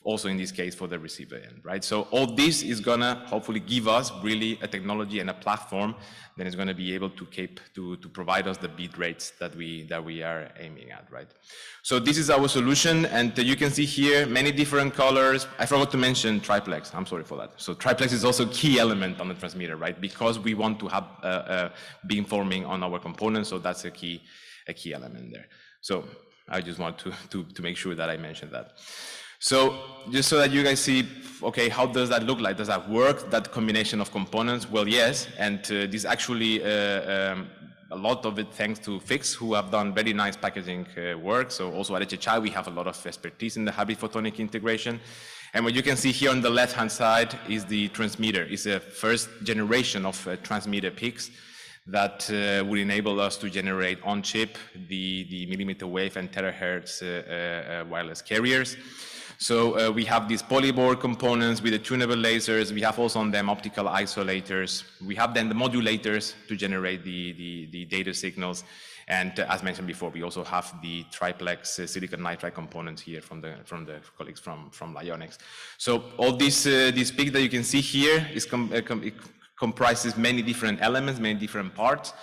also in this case for the receiver end, right? So all this is gonna hopefully give us really a technology and a platform that is gonna be able to provide us the bit rates that we are aiming at, right? So this is our solution, and you can see here many different colors. I forgot to mention triplex, I'm sorry for that. So triplex is also a key element on the transmitter, right? Because we want to have beamforming on our components, so that's a key element there. So I just want to make sure that I mentioned that. So just so that you guys see, okay, how does that look like? Does that work, that combination of components? Well, yes, and this actually, a lot of it thanks to Fix, who have done very nice packaging work. So also at HHI, we have a lot of expertise in the hybrid photonic integration. And what you can see here on the left-hand side is the transmitter. It's a first generation of transmitter PICs that would enable us to generate on-chip the millimeter wave and terahertz wireless carriers. So we have these polyboard components with the tunable lasers. We have also on them optical isolators. We have then the modulators to generate the data signals. And as mentioned before, we also have the triplex silicon nitride components here from the colleagues from Lyonics. So all this PIC that you can see here is it comprises many different elements, many different parts.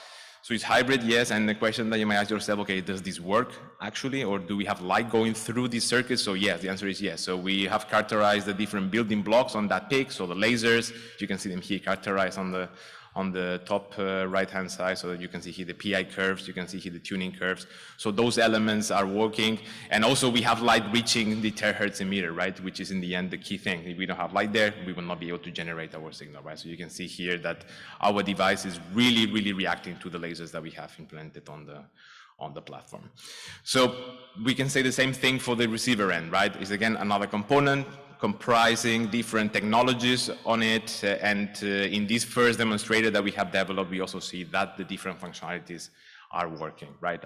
So it's hybrid, yes, and the question that you might ask yourself, okay, does this work actually, or do we have light going through these circuits? So yes, the answer is yes. So we have characterized the different building blocks on that PIC. So the lasers, you can see them here characterized on the top right-hand side, so that you can see here the PI curves, you can see here the tuning curves. So those elements are working. And also we have light reaching the terahertz emitter, right? Which is in the end the key thing. If we don't have light there, we will not be able to generate our signal, right? So you can see here that our device is really, really reacting to the lasers that we have implemented on the platform. So we can say the same thing for the receiver end, right? It's again another component comprising different technologies on it. In this first demonstrator that we have developed, we also see that the different functionalities are working, right?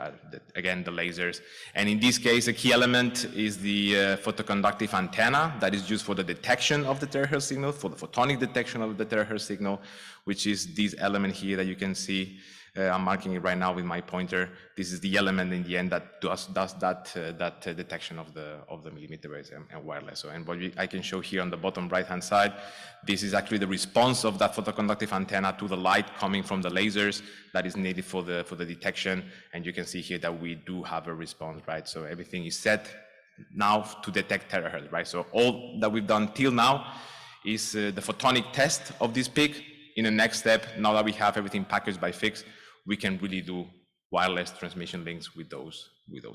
Again, the lasers. And in this case, a key element is the photoconductive antenna that is used for the detection of the terahertz signal, for the photonic detection of the terahertz signal, which is this element here that you can see. I'm marking it right now with my pointer. This is the element in the end that does that detection of the millimeter wave and wireless. So, and what I can show here on the bottom right-hand side, this is actually the response of that photoconductive antenna to the light coming from the lasers that is needed for the detection. And you can see here that we do have a response, right? So everything is set now to detect terahertz, right? So all that we've done till now is the photonic test of this PIC. In the next step, now that we have everything packaged by PICs, we can really do wireless transmission links with those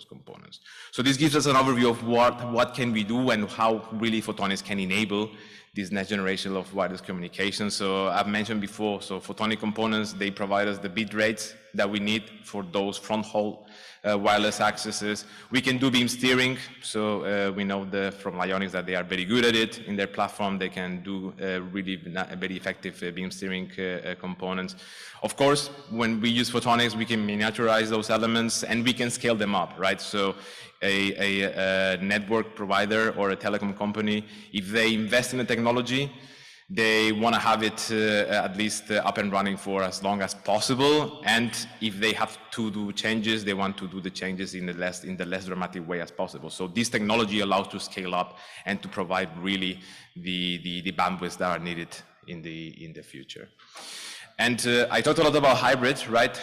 components. So this gives us an overview of what can we do and how really photonics can enable this next generation of wireless communication. So I've mentioned before, so photonic components, they provide us the bit rates that we need for those front haul wireless accesses. We can do beam steering. So we know from Lyonics that they are very good at it in their platform. They can do really very effective beam steering components. Of course, when we use photonics, we can miniaturize those elements and we can scale them up, right? So a network provider or a telecom company, if they invest in a technology, they want to have it at least up and running for as long as possible. And if they have to do changes, they want to do the changes in the less dramatic way as possible. So this technology allows to scale up and to provide really the bandwidths that are needed in the future. And I talked a lot about hybrid, right?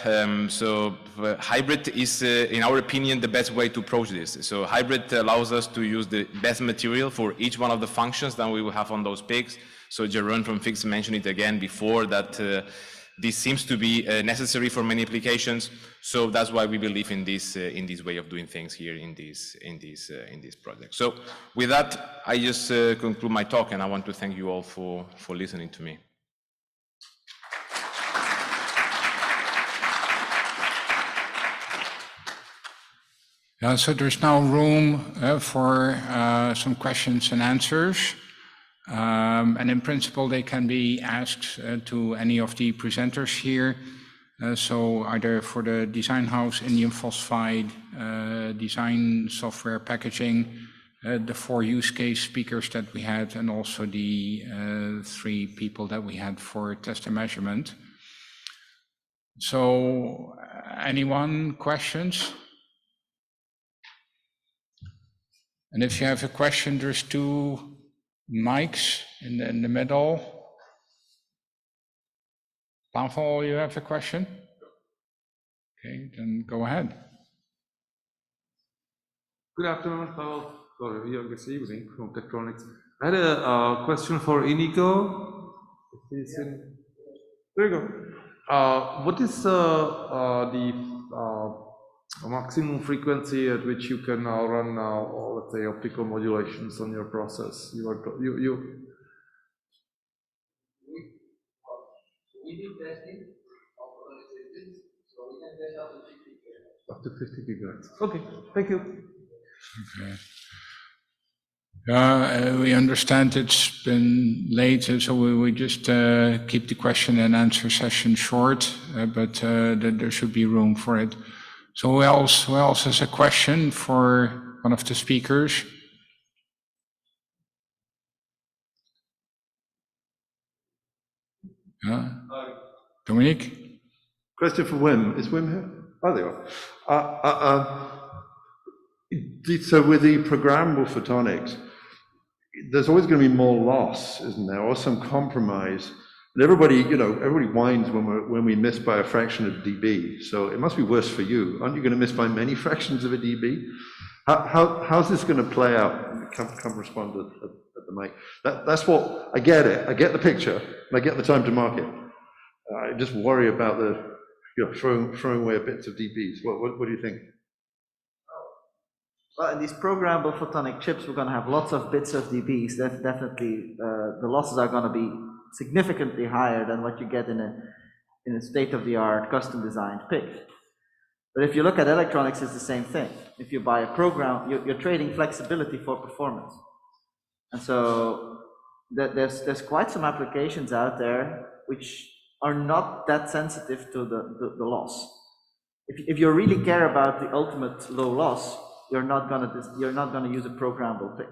So hybrid is, in our opinion, the best way to approach this. So hybrid allows us to use the best material for each one of the functions that we will have on those PICs. So Jeroen from PICs mentioned it again before that this seems to be necessary for many applications. So that's why we believe in this way of doing things here in this project. So with that, I just conclude my talk, and I want to thank you all for listening to me. Yeah, so there's now room for some questions and answers. And in principle, they can be asked to any of the presenters here. So either for the design house, indium phosphide, design software packaging, the 4 use case speakers that we had, and also the 3 people that we had for test and measurement. So anyone, questions? And if you have a question, there's 2 mics in the middle. Pavel, you have a question? Okay, then go ahead. Good afternoon, Pavel. Sorry, good evening from Tektronix. I had a question for Inigo. There you go. What is the maximum frequency at which you can now run let's say optical modulations on your process? We do testing of resistance, so we can test up to 50 gigahertz. Okay, thank you. Okay. We understand it's been late, so we just keep the question and answer session short, but there should be room for it. So who else has a question for one of the speakers? Dominique? Question for Wim. Is Wim here? Oh, there you are. So with the programmable photonics, there's always going to be more loss, isn't there, or some compromise? And everybody whines when we miss by a fraction of dB. So it must be worse for you. Aren't you going to miss by many fractions of a dB? How's this going to play out? Come respond at the mic. That's what I get it. I get the picture. And I get the time to market. I just worry about the throwing away bits of dBs. What do you think? Well, in these programmable photonic chips, we're going to have lots of bits of dBs. Definitely, the losses are going to be significantly higher than what you get in a state-of-the-art custom-designed PIC. But if you look at electronics, it's the same thing. If you buy a program, you're trading flexibility for performance. And so there's quite some applications out there which are not that sensitive to the loss. If you really care about the ultimate low loss, you're not gonna use a programmable PIC.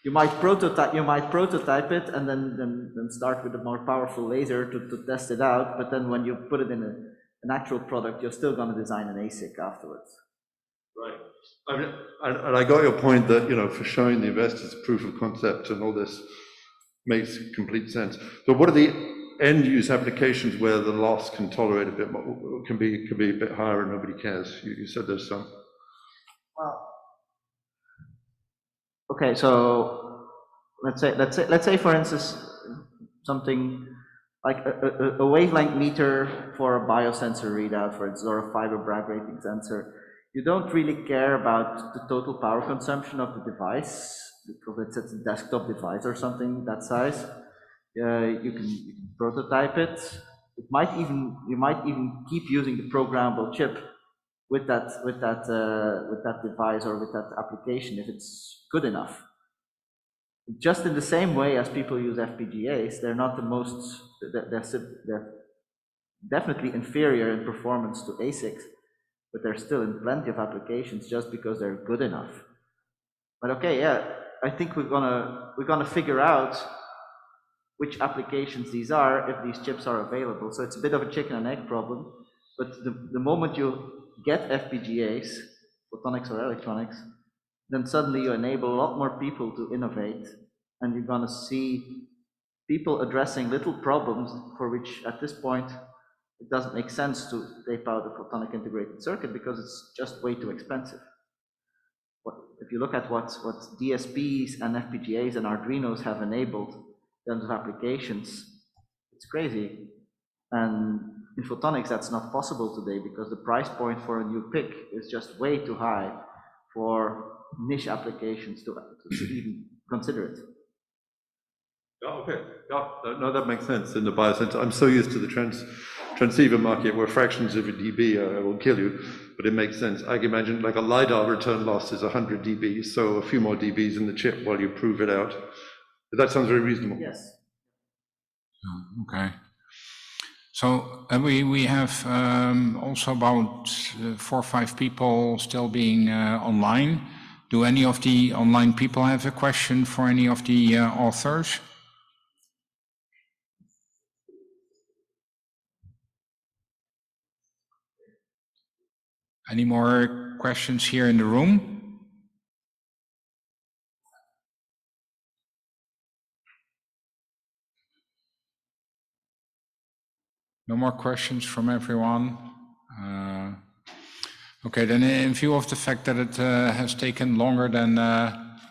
You might prototype it and then start with a more powerful laser to test it out. But then when you put it in an actual product, you're still gonna design an ASIC afterwards. Right. And I got your point that for showing the investors proof of concept and all this makes complete sense. So what are the end use applications where the loss can tolerate a bit more, can be a bit higher and nobody cares? You said there's some. Well, okay, so let's say for instance something like a wavelength meter for a biosensor readout, for instance, or a fiber Bragg rating sensor. You don't really care about the total power consumption of the device because it's a desktop device or something that size. You can prototype it. You might even keep using the programmable chip with that device or with that application if it's good enough. Just in the same way as people use FPGAs, they're not the most. They're definitely inferior in performance to ASICs, but they're still in plenty of applications just because they're good enough. But okay, yeah, I think we're gonna figure out which applications these are if these chips are available. So it's a bit of a chicken and egg problem. But the moment you get FPGAs, photonics or electronics, then suddenly you enable a lot more people to innovate, and you're gonna see people addressing little problems for which at this point it doesn't make sense to tape out a photonic integrated circuit because it's just way too expensive. If you look at what DSPs and FPGAs and Arduinos have enabled in terms of applications, it's crazy. And in photonics, that's not possible today because the price point for a new PIC is just way too high for niche applications to even consider it. Oh, okay. No, that makes sense in the biosensor. I'm so used to the transceiver market where fractions of a dB will kill you, but it makes sense. I can imagine like a LiDAR return loss is 100 dB, so a few more dBs in the chip while you prove it out. That sounds very reasonable. Yes. Okay. So we have also about 4 or 5 people still being online. Do any of the online people have a question for any of the authors? Any more questions here in the room? No more questions from everyone? Okay, then in view of the fact that it has taken longer than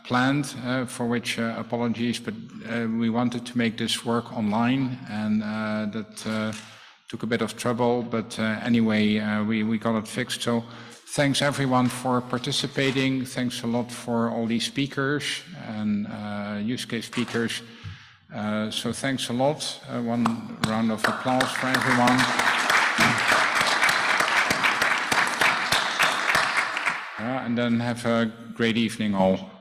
planned, for which apologies, but we wanted to make this work online, and that took a bit of trouble, but anyway, we got it fixed. So thanks everyone for participating. Thanks a lot for all these speakers and use case speakers. So thanks a lot. One round of applause for everyone. And then have a great evening all.